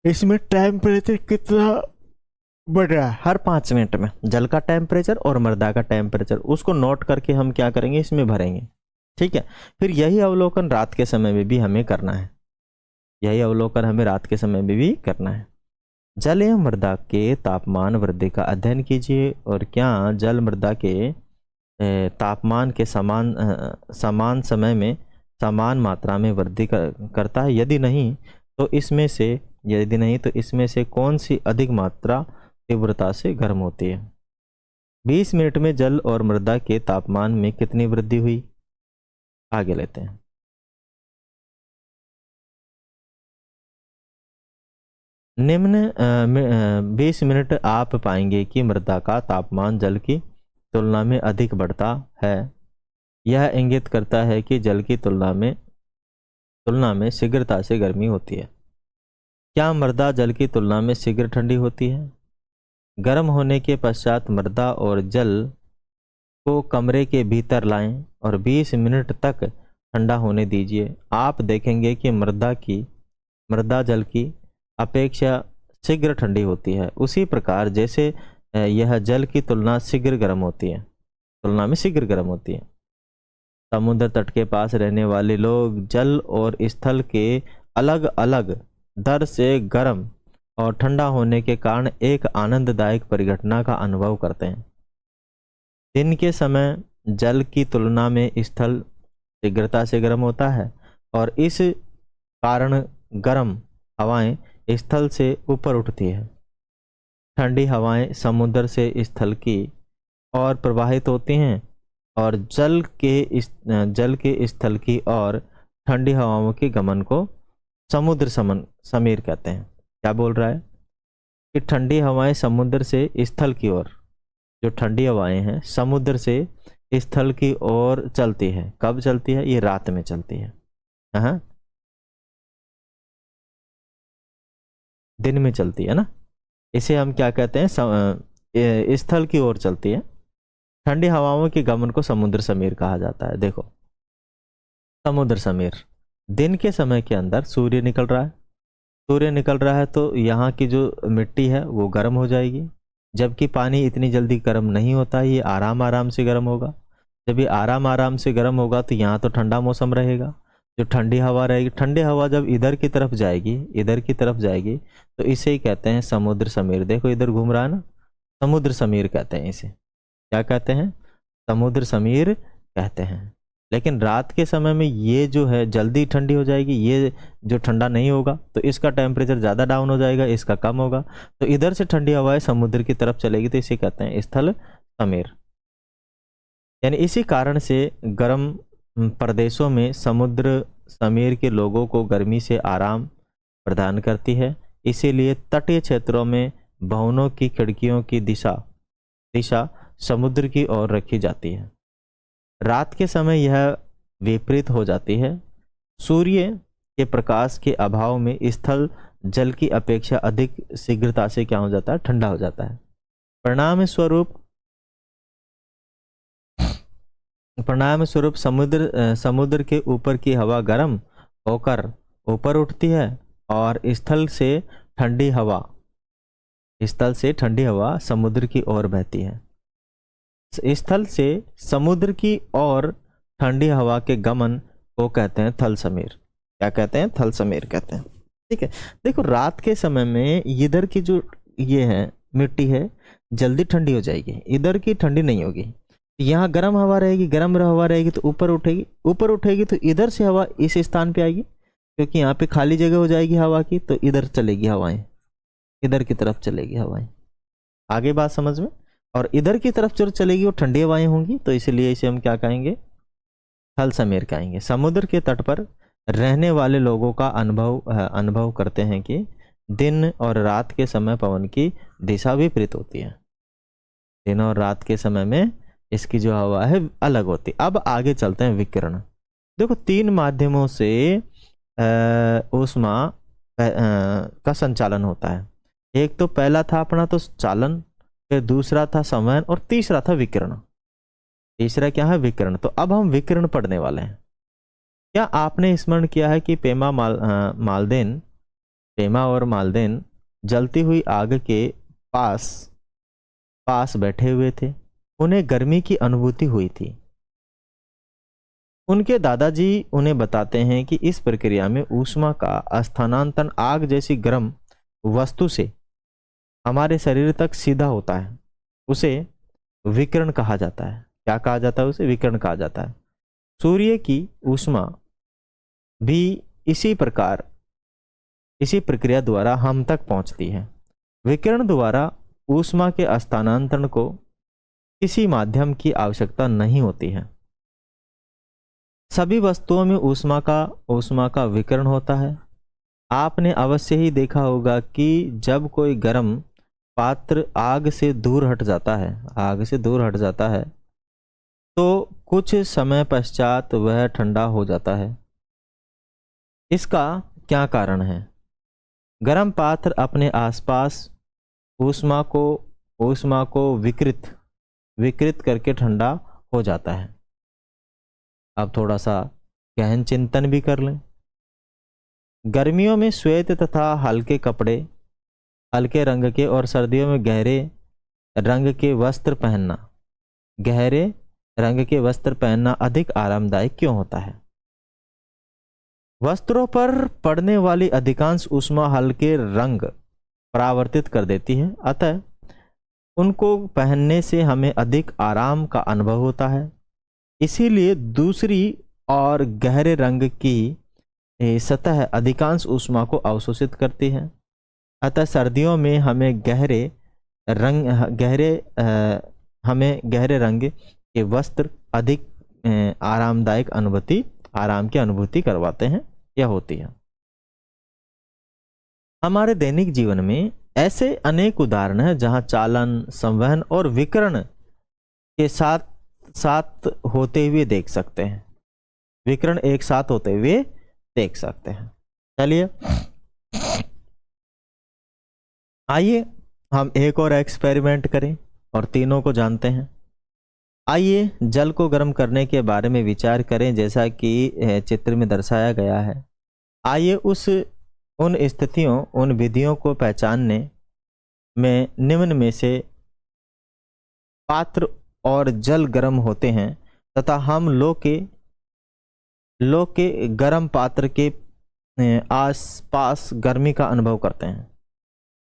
इसमें टेम्परेचर कितना बढ़ रहा है हर 5 मिनट में, जल का टेम्परेचर और मृदा का टेम्परेचर, उसको नोट करके हम क्या करेंगे, इसमें भरेंगे। ठीक है, फिर यही अवलोकन रात के समय में भी हमें करना है, यही अवलोकन हमें रात के समय में भी करना है। जल एवं मृदा के तापमान वृद्धि का अध्ययन कीजिए, और क्या जल मृदा के तापमान के समान समय में समान मात्रा में वृद्धि करता है, यदि नहीं तो इसमें से कौन सी अधिक मात्रा तीव्रता से गर्म होती है। 20 मिनट में जल और मृदा के तापमान में कितनी वृद्धि हुई, आगे लेते हैं। निम्न 20 मिनट आप पाएंगे कि मृदा का तापमान जल की तुलना में अधिक बढ़ता है। यह इंगित करता है कि जल की तुलना में शीघ्रता से गर्मी होती है। क्या मृदा जल की तुलना में शीघ्र ठंडी होती है? गर्म होने के पश्चात मृदा और जल को कमरे के भीतर लाएं और 20 मिनट तक ठंडा होने दीजिए। आप देखेंगे कि मृदा जल की अपेक्षा शीघ्र ठंडी होती है, उसी प्रकार जैसे यह जल की तुलना में शीघ्र गर्म होती है। समुद्र तट के पास रहने वाले लोग जल और स्थल के अलग अलग दर से गर्म और ठंडा होने के कारण एक आनंददायक परिघटना का अनुभव करते हैं। दिन के समय जल की तुलना में स्थल शीघ्रता से गर्म होता है, और इस कारण गर्म हवाएं स्थल से ऊपर उठती है। ठंडी हवाएं समुद्र से स्थल की ओर प्रवाहित होती हैं, और जल के स्थल की ओर ठंडी हवाओं के गमन को समुद्र समीर कहते हैं। क्या बोल रहा है कि ठंडी हवाएं समुद्र से स्थल की ओर, जो ठंडी हवाएं हैं समुद्र से स्थल की ओर चलती है। कब चलती है? ये रात में चलती है। हाँ, दिन में चलती है ना, इसे हम क्या कहते हैं, स्थल की ओर चलती है। ठंडी हवाओं के गमन को समुद्र समीर कहा जाता है। देखो, समुद्र समीर, दिन के समय के अंदर सूर्य निकल रहा है तो यहाँ की जो मिट्टी है वो गर्म हो जाएगी, जबकि पानी इतनी जल्दी गर्म नहीं होता, ये आराम से गर्म होगा। जब ये आराम से गर्म होगा तो यहाँ तो ठंडा मौसम रहेगा। जो ठंडी हवा रहेगी, ठंडी हवा जब इधर की तरफ जाएगी तो इसे ही कहते हैं समुद्र समीर। देखो इधर घूम रहा है ना, समुद्र समीर कहते हैं इसे। क्या कहते हैं? समुद्र समीर कहते हैं। लेकिन रात के समय में ये जो है जल्दी ठंडी हो जाएगी, ये जो ठंडा नहीं होगा तो इसका टेम्परेचर ज़्यादा डाउन हो जाएगा, इसका कम होगा, तो इधर से ठंडी हवाएं समुद्र की तरफ चलेगी, तो इसे कहते हैं स्थल समीर। यानी इसी कारण से गर्म प्रदेशों में समुद्र समीर के लोगों को गर्मी से आराम प्रदान करती है। इसीलिए तटीय क्षेत्रों में भवनों की खिड़कियों की दिशा समुद्र की ओर रखी जाती है। रात के समय यह विपरीत हो जाती है। सूर्य के प्रकाश के अभाव में स्थल जल की अपेक्षा अधिक शीघ्रता से क्या हो जाता है? ठंडा हो जाता है। परिणाम स्वरूप समुद्र के ऊपर की हवा गर्म होकर ऊपर उठती है, और स्थल से ठंडी हवा समुद्र की ओर बहती है। स्थल से समुद्र की ओर ठंडी हवा के गमन को कहते हैं थल समीर। क्या कहते हैं? थल समीर कहते हैं। ठीक है, देखो रात के समय में इधर की जो ये है मिट्टी है जल्दी ठंडी हो जाएगी, इधर की ठंडी नहीं होगी। यहाँ गर्म हवा रहेगी तो ऊपर उठेगी तो इधर से हवा इस स्थान पे आएगी, क्योंकि यहाँ पे खाली जगह हो जाएगी हवा की, तो इधर चलेगी हवाएं, इधर की तरफ चलेगी हवाएं। आगे बात समझ में? और इधर की तरफ जो चलेगी वो ठंडी हवाएं होंगी, तो इसलिए इसे हम क्या कहेंगे? थल समीर कहेंगे। समुद्र के तट पर रहने वाले लोगों का अनुभव करते हैं कि दिन और रात के समय पवन की दिशा विपरीत होती है। दिन और रात के समय में इसकी जो हवा है अलग होती। अब आगे चलते हैं विकिरण। देखो 3 माध्यमों से ऊष्मा का संचालन होता है। एक तो पहला था अपना तो चालन, फिर दूसरा था संवहन और तीसरा था विकिरण। तीसरा क्या है? विकिरण। तो अब हम विकिरण पढ़ने वाले हैं। क्या आपने स्मरण किया है कि पेमा और मालदेन जलती हुई आग के पास पास बैठे हुए थे। उन्हें गर्मी की अनुभूति हुई थी। उनके दादाजी उन्हें बताते हैं कि इस प्रक्रिया में ऊष्मा का स्थानांतरण आग जैसी गर्म वस्तु से हमारे शरीर तक सीधा होता है। उसे विकिरण कहा जाता है। क्या कहा जाता है? उसे विकिरण कहा जाता है। सूर्य की ऊष्मा भी इसी प्रक्रिया द्वारा हम तक पहुंचती है। विकिरण द्वारा ऊष्मा के स्थानांतरण को किसी माध्यम की आवश्यकता नहीं होती है। सभी वस्तुओं में ऊष्मा का विकिरण होता है। आपने अवश्य ही देखा होगा कि जब कोई गर्म पात्र आग से दूर हट जाता है तो कुछ समय पश्चात वह ठंडा हो जाता है। इसका क्या कारण है? गर्म पात्र अपने आसपास ऊष्मा को विकृत करके ठंडा हो जाता है। अब थोड़ा सा गहन चिंतन भी कर लें। गर्मियों में श्वेत तथा हल्के कपड़े, हल्के रंग के, और सर्दियों में गहरे रंग के वस्त्र पहनना अधिक आरामदायक क्यों होता है? वस्त्रों पर पड़ने वाली अधिकांश ऊष्मा हल्के रंग परावर्तित कर देती है, अतः उनको पहनने से हमें अधिक आराम का अनुभव होता है। इसीलिए दूसरी और गहरे रंग की सतह अधिकांश ऊष्मा को अवशोषित करती है। अतः सर्दियों में हमें गहरे रंग के वस्त्र अधिक आराम की अनुभूति करवाते हैं या होती है। हमारे दैनिक जीवन में ऐसे अनेक उदाहरण हैं जहां चालन, संवहन और विकिरण के साथ होते हुए देख सकते हैं। विकिरण एक साथ होते हुए देख सकते हैं। चलिए आइए हम एक और एक्सपेरिमेंट करें और तीनों को जानते हैं। आइए जल को गर्म करने के बारे में विचार करें जैसा कि चित्र में दर्शाया गया है। आइए उन स्थितियों, उन विधियों को पहचानने में निम्न में से पात्र और जल गर्म होते हैं तथा हम लो के गर्म पात्र के आसपास गर्मी का अनुभव करते हैं।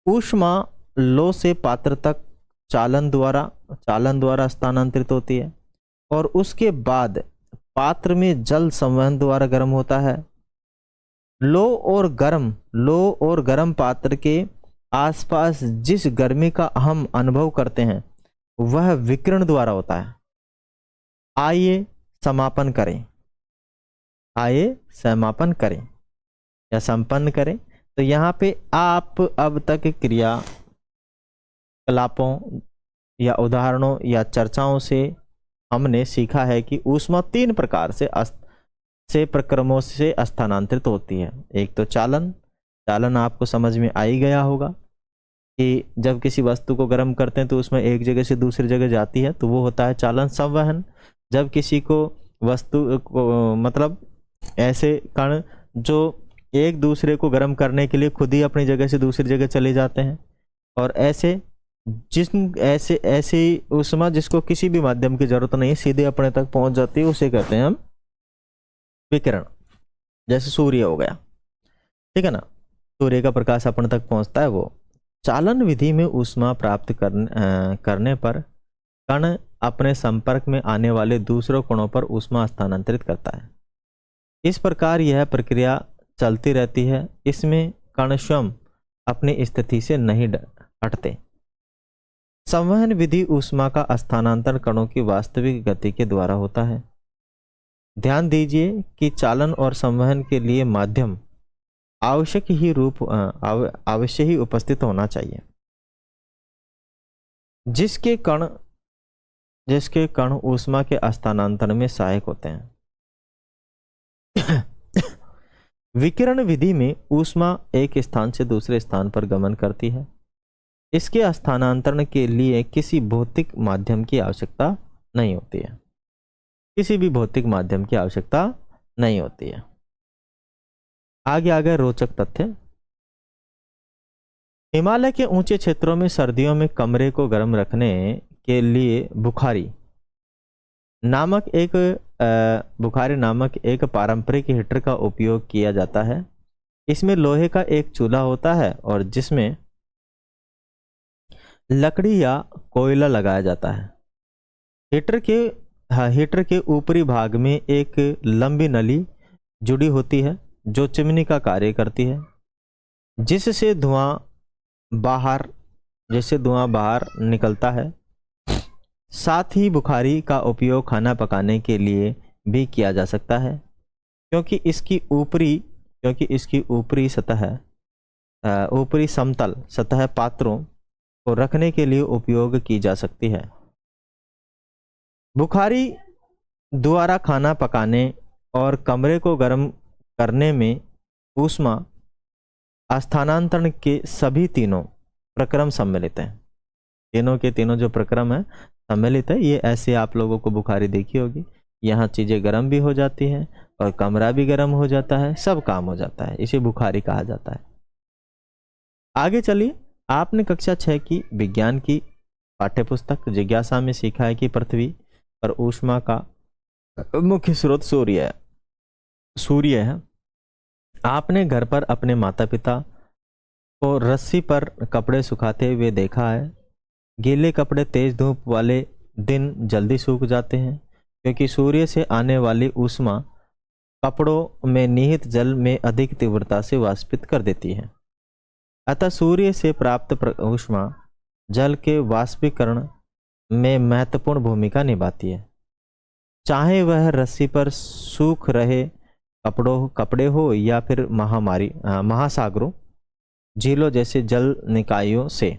ऊष्मा लो से पात्र तक चालन द्वारा स्थानांतरित होती है और उसके बाद पात्र में जल संवहन द्वारा गर्म होता है। लो और गर्म पात्र के आसपास जिस गर्मी का हम अनुभव करते हैं वह विकिरण द्वारा होता है। आइए समापन करें या संपन्न करें। तो यहाँ पे आप अब तक क्रियाकलापों या उदाहरणों या चर्चाओं से हमने सीखा है कि ऊष्मा तीन प्रकार से प्रक्रमों से स्थानांतरित होती है। एक तो चालन आपको समझ में आ ही गया होगा कि जब किसी वस्तु को गर्म करते हैं तो उसमें एक जगह से दूसरी जगह जाती है, तो वो होता है चालन। संवहन, जब किसी को वस्तु को मतलब ऐसे कण जो एक दूसरे को गर्म करने के लिए खुद ही अपनी जगह से दूसरी जगह चले जाते हैं, और ऐसे ऊष्मा जिसको किसी भी माध्यम की जरूरत नहीं, सीधे अपने तक पहुंच जाती है, उसे कहते हैं हम विकिरण। जैसे सूर्य हो गया, ठीक है ना, सूर्य का प्रकाश अपने तक पहुंचता है। वो चालन विधि में ऊष्मा प्राप्त करने पर कण अपने संपर्क में आने वाले दूसरों कणों पर ऊष्मा स्थानांतरित करता है। इस प्रकार यह प्रक्रिया चलती रहती है। इसमें कण स्वयं अपनी स्थिति से नहीं हटते। संवहन विधि ऊष्मा का स्थानांतरण कणों की वास्तविक गति के द्वारा होता है। ध्यान दीजिए कि चालन और संवहन के लिए माध्यम अवश्य ही उपस्थित होना चाहिए जिसके कण ऊष्मा के स्थानांतरण में सहायक होते हैं। विकिरण विधि में ऊष्मा एक स्थान से दूसरे स्थान पर गमन करती है। इसके स्थानांतरण के लिए किसी भौतिक माध्यम की आवश्यकता नहीं होती है। किसी भी भौतिक माध्यम की आवश्यकता नहीं होती है। आगे रोचक तथ्य। हिमालय के ऊंचे क्षेत्रों में सर्दियों में कमरे को गर्म रखने के लिए बुखारी नामक एक पारंपरिक हीटर का उपयोग किया जाता है। इसमें लोहे का एक चूल्हा होता है और जिसमें लकड़ी या कोयला लगाया जाता है। हीटर के ऊपरी भाग में एक लंबी नली जुड़ी होती है जो चिमनी का कार्य करती है, जिससे धुआं बाहर निकलता है। साथ ही बुखारी का उपयोग खाना पकाने के लिए भी किया जा सकता है, क्योंकि इसकी ऊपरी समतल सतह पात्रों को रखने के लिए उपयोग की जा सकती है। बुखारी द्वारा खाना पकाने और कमरे को गर्म करने में ऊष्मा स्थानांतरण के सभी तीनों प्रक्रम सम्मिलित हैं। तीनों के तीनों जो प्रक्रम है सम्मिलित है। ये ऐसे आप लोगों को बुखारी देखी होगी, यहाँ चीज़ें गर्म भी हो जाती हैं और कमरा भी गर्म हो जाता है, सब काम हो जाता है, इसे बुखारी कहा जाता है। आगे चलिए, आपने कक्षा 6 की विज्ञान की पाठ्यपुस्तक जिज्ञासा में सीखा है कि पृथ्वी पर ऊष्मा का मुख्य स्रोत सूर्य है। आपने घर पर अपने माता पिता को रस्सी पर कपड़े सुखाते हुए देखा है। गीले कपड़े तेज धूप वाले दिन जल्दी सूख जाते हैं, क्योंकि सूर्य से आने वाली ऊष्मा कपड़ों में निहित जल में अधिक तीव्रता से वाष्पित कर देती है। अतः सूर्य से प्राप्त ऊष्मा जल के वाष्पीकरण में महत्वपूर्ण भूमिका निभाती है। चाहे वह रस्सी पर सूख रहे कपड़े हो या फिर महासागरों, झीलों जैसे जल निकायों से।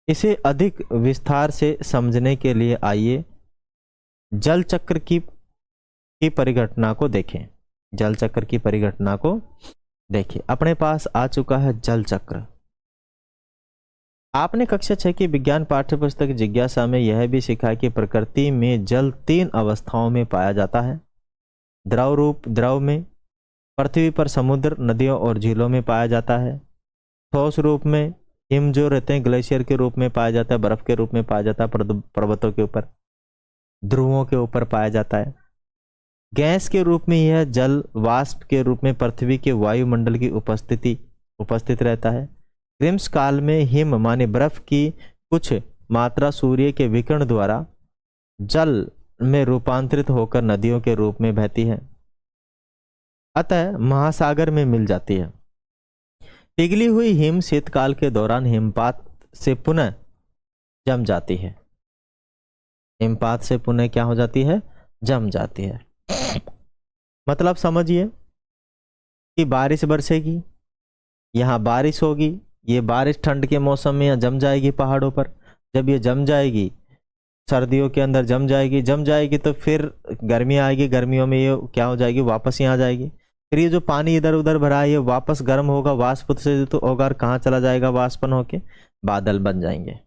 इसे अधिक विस्तार से समझने के लिए आइए जल चक्र की परिघटना को देखें। जल चक्र की परिघटना को देखिए। अपने पास आ चुका है जल चक्र। आपने कक्षा 6 की विज्ञान पाठ्यपुस्तक जिज्ञासा में यह भी सीखा कि प्रकृति में जल 3 अवस्थाओं में पाया जाता है। द्रव में पृथ्वी पर समुद्र, नदियों और झीलों में पाया जाता है। ठोस रूप में हिम जो रहते हैं ग्लेशियर के रूप में पाया जाता है, बर्फ के रूप में पाया जाता है, पर्वतों के ऊपर, ध्रुवों के ऊपर पाया जाता है। गैस के रूप में यह जल वाष्प के रूप में पृथ्वी के वायुमंडल की उपस्थित रहता है। ग्रीष्म काल में हिम माने बर्फ की कुछ मात्रा सूर्य के विकिरण द्वारा जल में रूपांतरित होकर नदियों के रूप में बहती है, अतः महासागर में मिल जाती है। पिघली हुई हिम शीतकाल के दौरान हिमपात से पुनः जम जाती है। हिमपात से पुनः क्या हो जाती है? जम जाती है। मतलब समझिए कि बारिश बरसेगी, यहाँ बारिश होगी, ये बारिश ठंड के मौसम में यहाँ जम जाएगी पहाड़ों पर। जब ये जम जाएगी, सर्दियों के अंदर जम जाएगी तो फिर गर्मी आएगी, गर्मियों में ये क्या हो जाएगी? वापस यहाँ आ जाएगी। फिर ये जो पानी इधर उधर भरा है ये वापस गर्म होगा, वाष्प से तो होगा, कहाँ चला जाएगा? वाष्पन होके बादल बन जाएंगे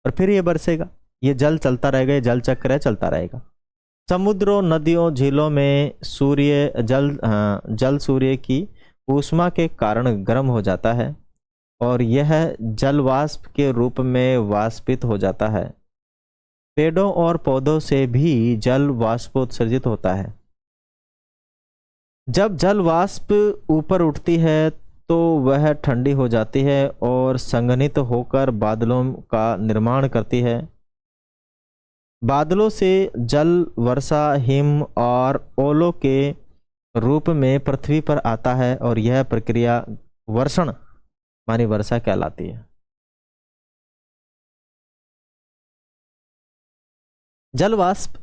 और फिर ये बरसेगा। ये जल चलता रहेगा, ये जल चक्र है, चलता रहेगा। समुद्रों, नदियों, झीलों में जल सूर्य की ऊष्मा के कारण गर्म हो जाता है और यह जल वाष्प के रूप में वाष्पित हो जाता है। पेड़ों और पौधों से भी जल वाष्पोत्सर्जित होता है। जब जल वाष्प ऊपर उठती है तो वह ठंडी हो जाती है और संघनित होकर बादलों का निर्माण करती है। बादलों से जल वर्षा, हिम और ओलों के रूप में पृथ्वी पर आता है और यह प्रक्रिया वर्षण मानी वर्षा कहलाती है। जल वाष्प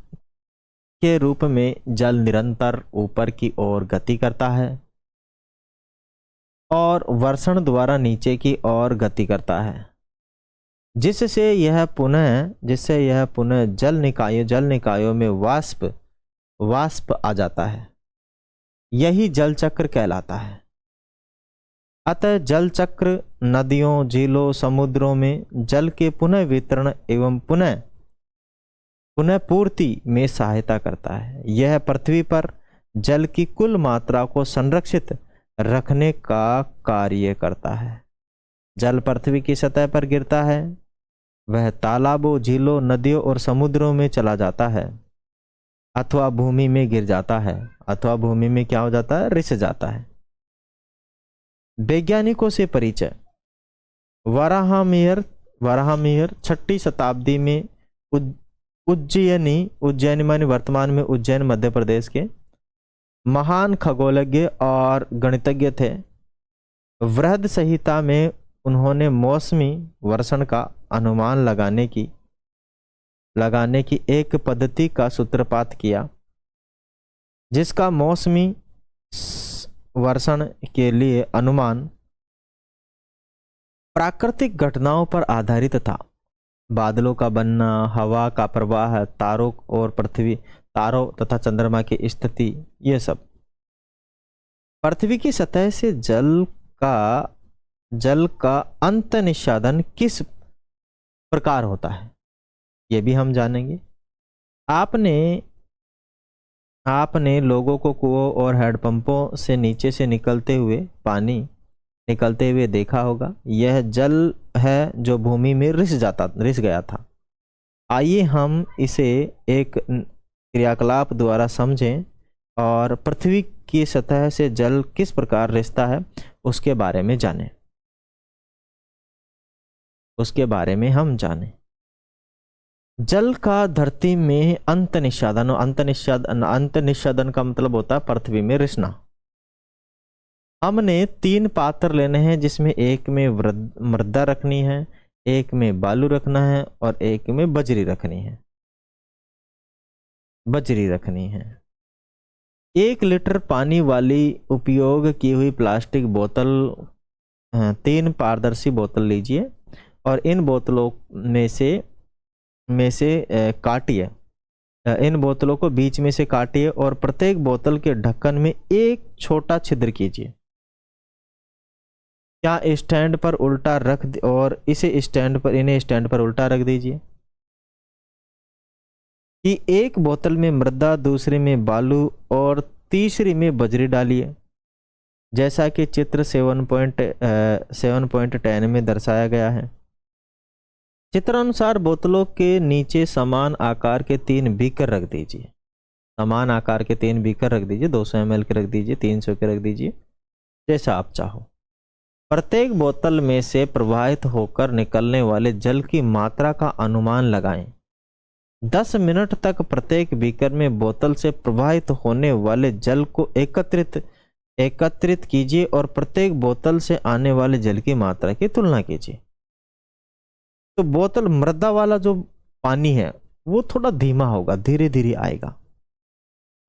के रूप में जल निरंतर ऊपर की ओर गति करता है और वर्षण द्वारा नीचे की ओर गति करता है, जिससे यह पुनः जल निकायों में वाष्प आ जाता है। यही जल चक्र कहलाता है। अतः जल चक्र नदियों, झीलों, समुद्रों में जल के पुनः वितरण एवं पुनः पूर्ति में सहायता करता है। यह पृथ्वी पर जल की कुल मात्रा को संरक्षित रखने का कार्य करता है। जल पृथ्वी की सतह पर गिरता है, वह तालाबों, झीलों, नदियों और समुद्रों में चला जाता है अथवा भूमि में गिर जाता है, अथवा भूमि में क्या हो जाता है, रिस जाता है। वैज्ञानिकों से परिचय। वराहमिहिर 6ठी शताब्दी में उज्जैनी मानी वर्तमान में उज्जैन मध्य प्रदेश के महान खगोलज्ञ और गणितज्ञ थे। वृहद संहिता में उन्होंने मौसमी वर्षण का अनुमान लगाने की एक पद्धति का सूत्रपात किया, जिसका मौसमी वर्षण के लिए अनुमान प्राकृतिक घटनाओं पर आधारित था। बादलों का बनना, हवा का प्रवाह, तारों तथा चंद्रमा की स्थिति, ये सब। पृथ्वी की सतह से जल का अंत निष्पादन किस प्रकार होता है, ये भी हम जानेंगे। आपने लोगों को कुओं और हैंडपंपों से नीचे से निकलते हुए देखा होगा। यह जल है जो भूमि में रिस गया था। आइए हम इसे एक क्रियाकलाप द्वारा समझें और पृथ्वी की सतह से जल किस प्रकार रिसता है उसके बारे में हम जानें। जल का धरती में अंत निष्पादन का मतलब होता है पृथ्वी में रिसना। हमने 3 पात्र लेने हैं, जिसमें एक में मृदा रखनी है, एक में बालू रखना है और एक में बजरी रखनी है। 1 लीटर पानी वाली उपयोग की हुई प्लास्टिक बोतल, 3 पारदर्शी बोतल लीजिए और इन बोतलों में से काटिए। इन बोतलों को बीच में से काटिए और प्रत्येक बोतल के ढक्कन में एक छोटा छिद्र कीजिए। क्या स्टैंड पर उल्टा रख और इन्हें स्टैंड पर उल्टा रख दीजिए कि एक बोतल में मृदा, दूसरे में बालू और तीसरी में बजरी डालिए, जैसा कि चित्र 7.10 में दर्शाया गया है। चित्रानुसार बोतलों के नीचे समान आकार के 3 बीकर रख दीजिए। 200 ml के रख दीजिए, 300 के रख दीजिए, जैसा आप चाहो। प्रत्येक बोतल में से प्रवाहित होकर निकलने वाले जल की मात्रा का अनुमान लगाएं। 10 मिनट तक प्रत्येक बीकर में बोतल से प्रवाहित होने वाले जल को एकत्रित कीजिए और प्रत्येक बोतल से आने वाले जल की मात्रा की तुलना कीजिए। तो बोतल मृदा वाला जो पानी है वो थोड़ा धीमा होगा, धीरे धीरे आएगा।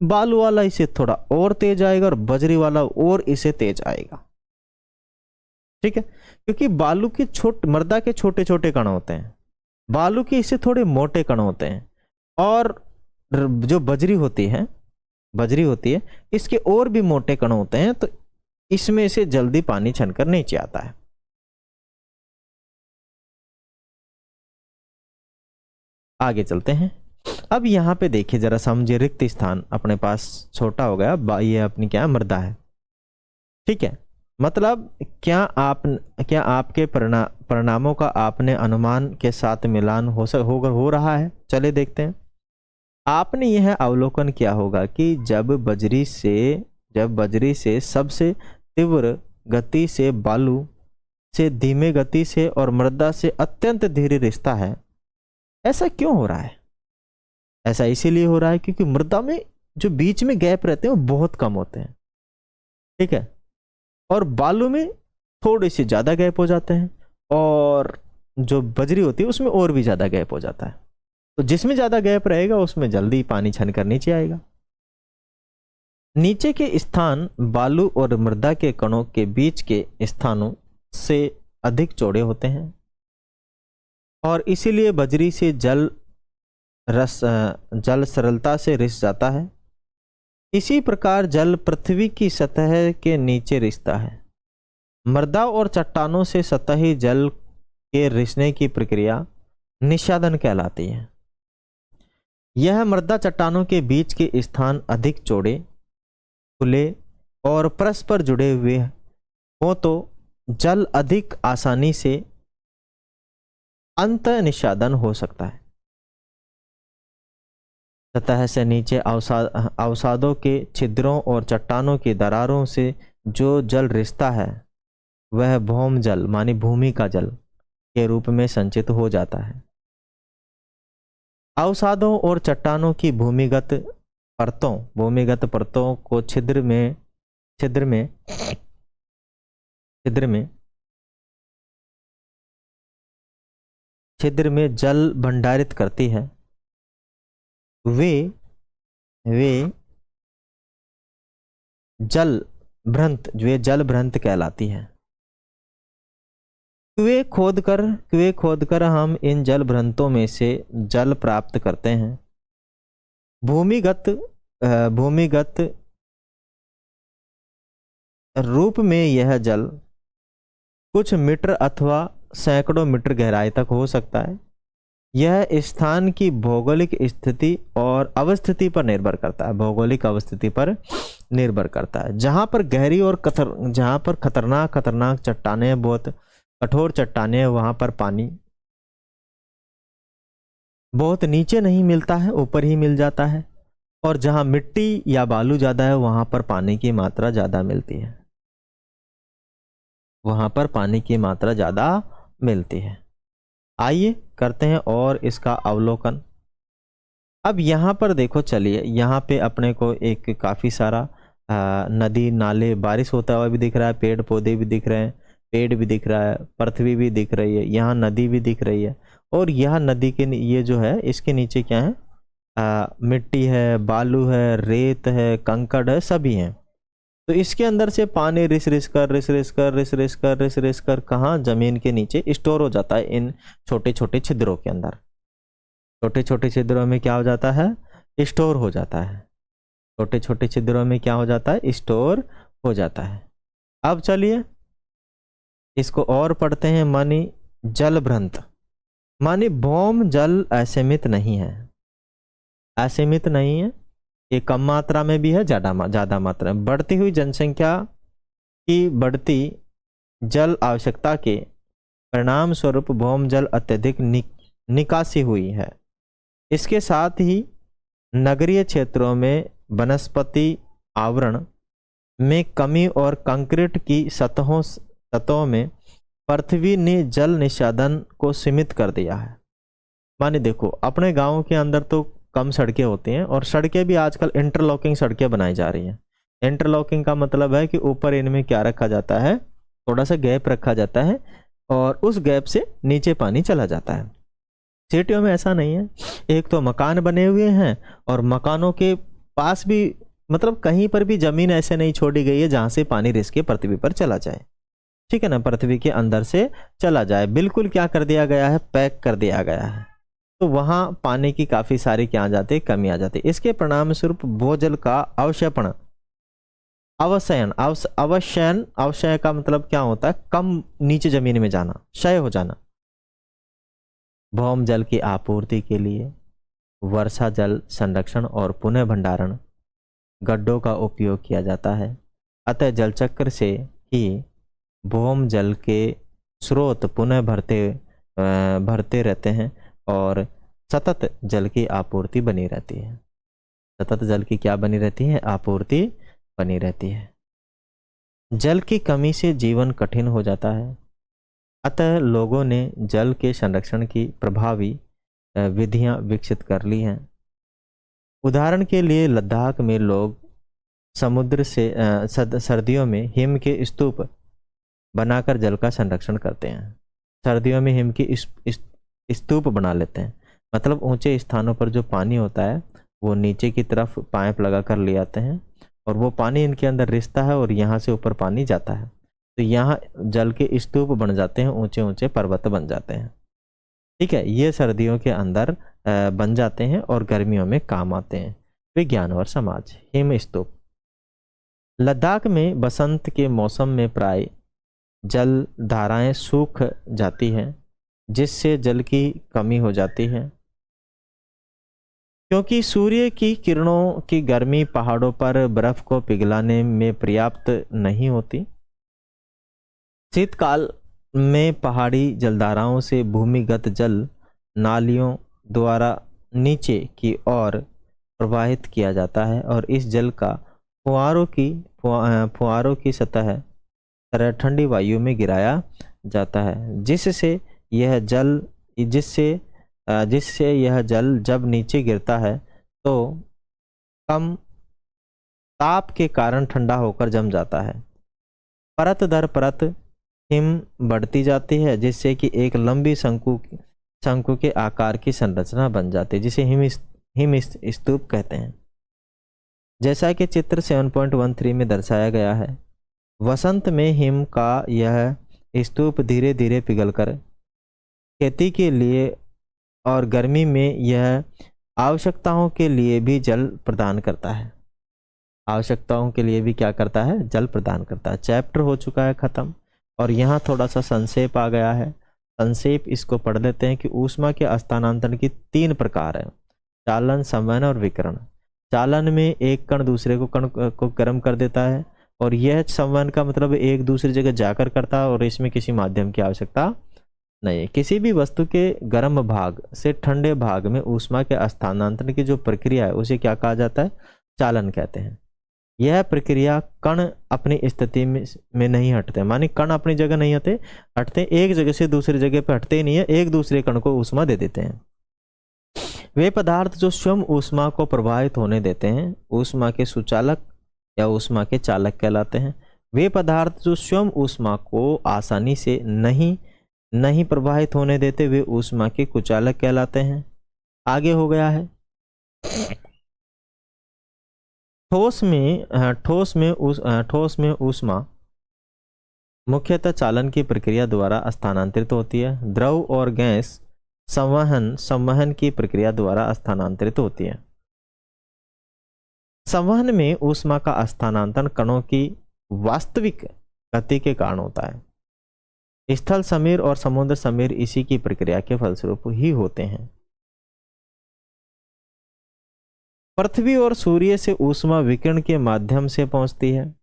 बालू वाला इसे थोड़ा और तेज आएगा और बजरी वाला और इसे तेज आएगा। ठीक है, क्योंकि बालू के मृदा के छोटे छोटे कण होते हैं, बालू के इससे थोड़े मोटे कण होते हैं, और जो बजरी होती है इसके और भी मोटे कण होते हैं, तो इसमें से जल्दी पानी छनकर नीचे आता है। आगे चलते हैं। अब यहां पे देखिए जरा समझिए, रिक्त स्थान अपने पास छोटा हो गया, ये अपनी क्या मृदा है। ठीक है, मतलब क्या आपके परिणामों का आपने अनुमान के साथ मिलान हो रहा है। चले देखते हैं। आपने यह अवलोकन किया होगा कि जब बजरी से सबसे तीव्र गति से, बालू से धीमे गति से और मृदा से अत्यंत धीरे रिश्ता है। ऐसा क्यों हो रहा है? ऐसा इसीलिए हो रहा है क्योंकि मृदा में जो बीच में गैप रहते हैं वो बहुत कम होते हैं। ठीक है, और बालू में थोड़े से ज्यादा गैप हो जाते हैं, और जो बजरी होती है उसमें और भी ज्यादा गैप हो जाता है। तो जिसमें ज्यादा गैप रहेगा उसमें जल्दी पानी छनकर नीचे आएगा। नीचे के स्थान बालू और मृदा के कणों के बीच के स्थानों से अधिक चौड़े होते हैं, और इसीलिए बजरी से जल सरलता से रिस जाता है। इसी प्रकार जल पृथ्वी की सतह के नीचे रिसता है। मृदा और चट्टानों से सतही जल के रिसने की प्रक्रिया निस्यादन कहलाती है। यह मृदा चट्टानों के बीच के स्थान अधिक चौड़े, खुले और परस्पर जुड़े हुए हो तो जल अधिक आसानी से अंत निस्यादन हो सकता है। सतह से नीचे अवसादों के छिद्रों और चट्टानों की दरारों से जो जल रिसता है वह भौम जल मानी भूमि का जल के रूप में संचित हो जाता है। अवसादों और चट्टानों की भूमिगत परतों को छिद्र में जल भंडारित करती है। वे जल भ्रंत कहलाती है। कुएं खोदकर हम इन जल भ्रंतों में से जल प्राप्त करते हैं। भूमिगत रूप में यह जल कुछ मीटर अथवा सैकड़ों मीटर गहराई तक हो सकता है। यह स्थान की भौगोलिक स्थिति और अवस्थिति पर निर्भर करता है। जहां पर गहरी और जहां पर खतरनाक चट्टानें, बहुत कठोर चट्टानें, वहां पर पानी बहुत नीचे नहीं मिलता है, ऊपर ही मिल जाता है। और जहां मिट्टी या बालू ज्यादा है वहां पर पानी की मात्रा ज्यादा मिलती है। आइए करते हैं और इसका अवलोकन। अब यहाँ पर देखो, चलिए यहाँ पे अपने को एक काफ़ी सारा नदी नाले बारिश होता हुआ भी दिख रहा है, पेड़ पौधे भी दिख रहे हैं, पेड़ भी दिख रहा है, पृथ्वी भी दिख रही है, यहाँ नदी भी दिख रही है। और यह नदी के ये जो है इसके नीचे क्या है, मिट्टी है, बालू है, रेत है, कंकड़ है, सभी हैं। तो इसके अंदर से पानी रिस कर कहाँ, जमीन के नीचे स्टोर हो जाता है इन छोटे छोटे छिद्रों के अंदर। छोटे छोटे छिद्रों में क्या हो जाता है, स्टोर हो जाता है। छोटे छोटे छिद्रों में क्या हो जाता है, स्टोर हो जाता है। अब चलिए इसको और पढ़ते हैं। मानी जल भ्रंत मानी भौम जल असीमित नहीं है, ये कम मात्रा में भी है, ज्यादा मात्रा में। बढ़ती हुई जनसंख्या की बढ़ती जल आवश्यकता के परिणाम स्वरूप भौम जल अत्यधिक निकासी हुई है। इसके साथ ही नगरीय क्षेत्रों में वनस्पति आवरण में कमी और कंक्रीट की सतहों में पृथ्वी ने जल निस्यादन को सीमित कर दिया है। माने देखो, अपने गांव के अंदर तो कम सड़कें होती हैं और सड़कें भी आजकल इंटरलॉकिंग सड़कें बनाई जा रही हैं। इंटरलॉकिंग का मतलब है कि ऊपर इनमें क्या रखा जाता है, थोड़ा सा गैप रखा जाता है और उस गैप से नीचे पानी चला जाता है। सिटियों में ऐसा नहीं है। एक तो मकान बने हुए हैं और मकानों के पास भी मतलब कहीं पर भी जमीन ऐसे नहीं छोड़ी गई है जहां से पानी रिस के पृथ्वी पर चला जाए, ठीक है ना, पृथ्वी के अंदर से चला जाए। बिल्कुल क्या कर दिया गया है, पैक कर दिया गया है। तो वहां पानी की काफी सारी क्या आ जाती है, कमी आ जाती है। इसके परिणाम स्वरूप भूजल का अवशयन का मतलब क्या होता है, कम नीचे जमीन में जाना, क्षय हो जाना। भौम जल की आपूर्ति के लिए वर्षा जल संरक्षण और पुनः भंडारण गड्ढों का उपयोग किया जाता है। अतः जल चक्र से ही भौम जल के स्रोत पुनः भरते रहते हैं और सतत जल की आपूर्ति बनी रहती है। सतत जल की क्या बनी रहती है, आपूर्ति बनी रहती है। जल की कमी से जीवन कठिन हो जाता है। अतः लोगों ने जल के संरक्षण की प्रभावी विधियां विकसित कर ली हैं। उदाहरण के लिए लद्दाख में लोग समुद्र से सर्दियों में हिम के स्तूप बनाकर जल का संरक्षण करते हैं। सर्दियों में हिम की स्तूप बना लेते हैं, मतलब ऊंचे स्थानों पर जो पानी होता है वो नीचे की तरफ पाइप लगा कर ले आते हैं और वो पानी इनके अंदर रिसता है और यहाँ से ऊपर पानी जाता है। तो यहाँ जल के स्तूप बन जाते हैं, ऊंचे ऊंचे पर्वत बन जाते हैं, ठीक है। ये सर्दियों के अंदर बन जाते हैं और गर्मियों में काम आते हैं। विज्ञान और समाज। हिम स्तूप। लद्दाख में बसंत के मौसम में प्राय जल धाराएं सूख जाती हैं, जिससे जल की कमी हो जाती है, क्योंकि सूर्य की किरणों की गर्मी पहाड़ों पर बर्फ को पिघलाने में पर्याप्त नहीं होती। शीतकाल में पहाड़ी जलधाराओं से भूमिगत जल नालियों द्वारा नीचे की ओर प्रवाहित किया जाता है और इस जल का फुहारों की सतह तरह ठंडी वायु में गिराया जाता है, जिससे यह जल जब नीचे गिरता है तो कम ताप के कारण ठंडा होकर जम जाता है। परत दर परत हिम बढ़ती जाती है, जिससे कि एक लंबी शंकु के आकार की संरचना बन जाती है, जिसे हिम स्तूप कहते हैं। जैसा कि चित्र 7.13 में दर्शाया गया है, वसंत में हिम का यह स्तूप धीरे धीरे पिघलकर खेती के लिए और गर्मी में यह आवश्यकताओं के लिए भी जल प्रदान करता है। आवश्यकताओं के लिए भी क्या करता है? जल प्रदान करता है। चैप्टर हो चुका है खत्म, और यहाँ थोड़ा सा संक्षेप आ गया है। संक्षेप इसको पढ़ लेते हैं कि ऊष्मा के स्थानांतरण की 3 प्रकार है: चालन, संवहन और विकिरण। चालन में एक कण दूसरे कण को गर्म कर देता है, और यह संवहन का मतलब एक दूसरी जगह जाकर करता है, और इसमें किसी माध्यम की आवश्यकता नहीं है। किसी भी वस्तु के गर्म भाग से ठंडे भाग में ऊष्मा के स्थानांतरण की जो प्रक्रिया है उसे क्या कहा जाता है? चालन कहते हैं। यह प्रक्रिया कण अपनी स्थिति में नहीं हटते, मानी कण अपनी जगह नहीं हटते, एक जगह से दूसरी जगह पर हटते ही नहीं है, एक दूसरे कण को ऊष्मा दे देते हैं। वे पदार्थ जो स्वयं ऊष्मा को प्रवाहित होने देते हैं ऊष्मा के सुचालक या ऊष्मा के चालक कहलाते हैं। वे पदार्थ जो स्वयं ऊष्मा को आसानी से नहीं प्रवाहित होने देते वे ऊष्मा के कुचालक कहलाते हैं। आगे हो गया है ठोस में ऊष्मा मुख्यतः चालन की प्रक्रिया द्वारा स्थानांतरित होती है। द्रव और गैस संवहन की प्रक्रिया द्वारा स्थानांतरित होती है। संवहन में ऊष्मा का स्थानांतरण कणों की वास्तविक गति के कारण होता है। स्थल समीर और समुद्र समीर इसी की प्रक्रिया के फलस्वरूप ही होते हैं। पृथ्वी और सूर्य से ऊष्मा विकिरण के माध्यम से पहुंचती है।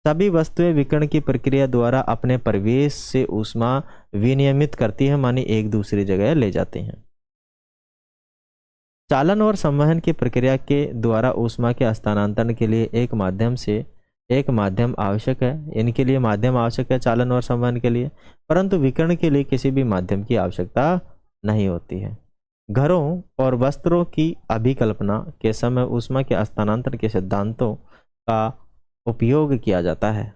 सभी वस्तुएं विकिरण की प्रक्रिया द्वारा अपने परिवेश से ऊष्मा विनियमित करती है, मानी एक दूसरी जगह ले जाती हैं। चालन और संवहन की प्रक्रिया के द्वारा ऊष्मा के स्थानांतरण के लिए एक माध्यम आवश्यक है। इनके लिए माध्यम आवश्यक है चालन और संवहन के लिए, परंतु विकिरण के लिए किसी भी माध्यम की आवश्यकता नहीं होती है। घरों और वस्त्रों की अभिकल्पना के समय ऊष्मा के स्थानांतरण के सिद्धांतों का उपयोग किया जाता है।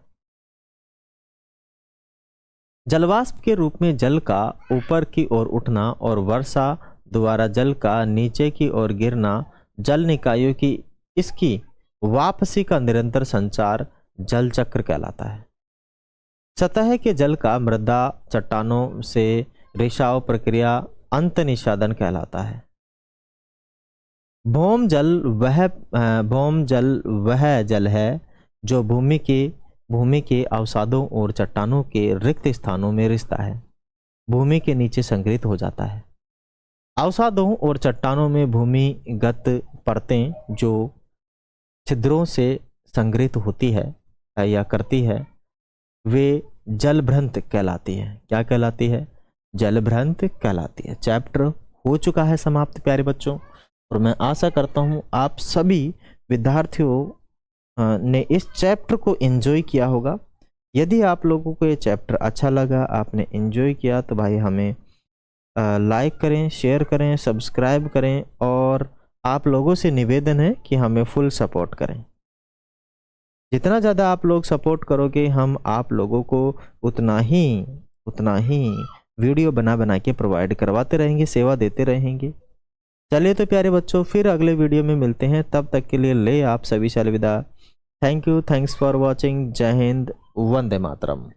जलवाष्प के रूप में जल का ऊपर की ओर उठना और वर्षा द्वारा जल का नीचे की ओर गिरना, जल निकायों की इसकी वापसी का निरंतर संचार जल चक्र कहलाता है। सतह के जल का मृदा चट्टानों से रिसाव प्रक्रिया अंत निषादन कहलाता है। भौम जल वह जल है जो भूमि के अवसादों और चट्टानों के रिक्त स्थानों में रिसता है, भूमि के नीचे संग्रहित हो जाता है। अवसादों और चट्टानों में भूमिगत परतें जो छिद्रों से संग्रहित होती है या करती है वे जलभ्रंत कहलाती है। क्या कहलाती है? जलभ्रंत कहलाती है। चैप्टर हो चुका है समाप्त प्यारे बच्चों, और मैं आशा करता हूँ आप सभी विद्यार्थियों ने इस चैप्टर को एंजॉय किया होगा। यदि आप लोगों को ये चैप्टर अच्छा लगा, आपने एंजॉय किया, तो भाई हमें लाइक करें, शेयर करें, सब्सक्राइब करें, और आप लोगों से निवेदन है कि हमें फुल सपोर्ट करें। जितना ज़्यादा आप लोग सपोर्ट करोगे हम आप लोगों को उतना ही वीडियो बना के प्रोवाइड करवाते रहेंगे, सेवा देते रहेंगे। चलिए तो प्यारे बच्चों, फिर अगले वीडियो में मिलते हैं। तब तक के लिए ले आप सभी से अलविदा। Thank you, thanks for watching. जय हिंद, वंदे मातरम।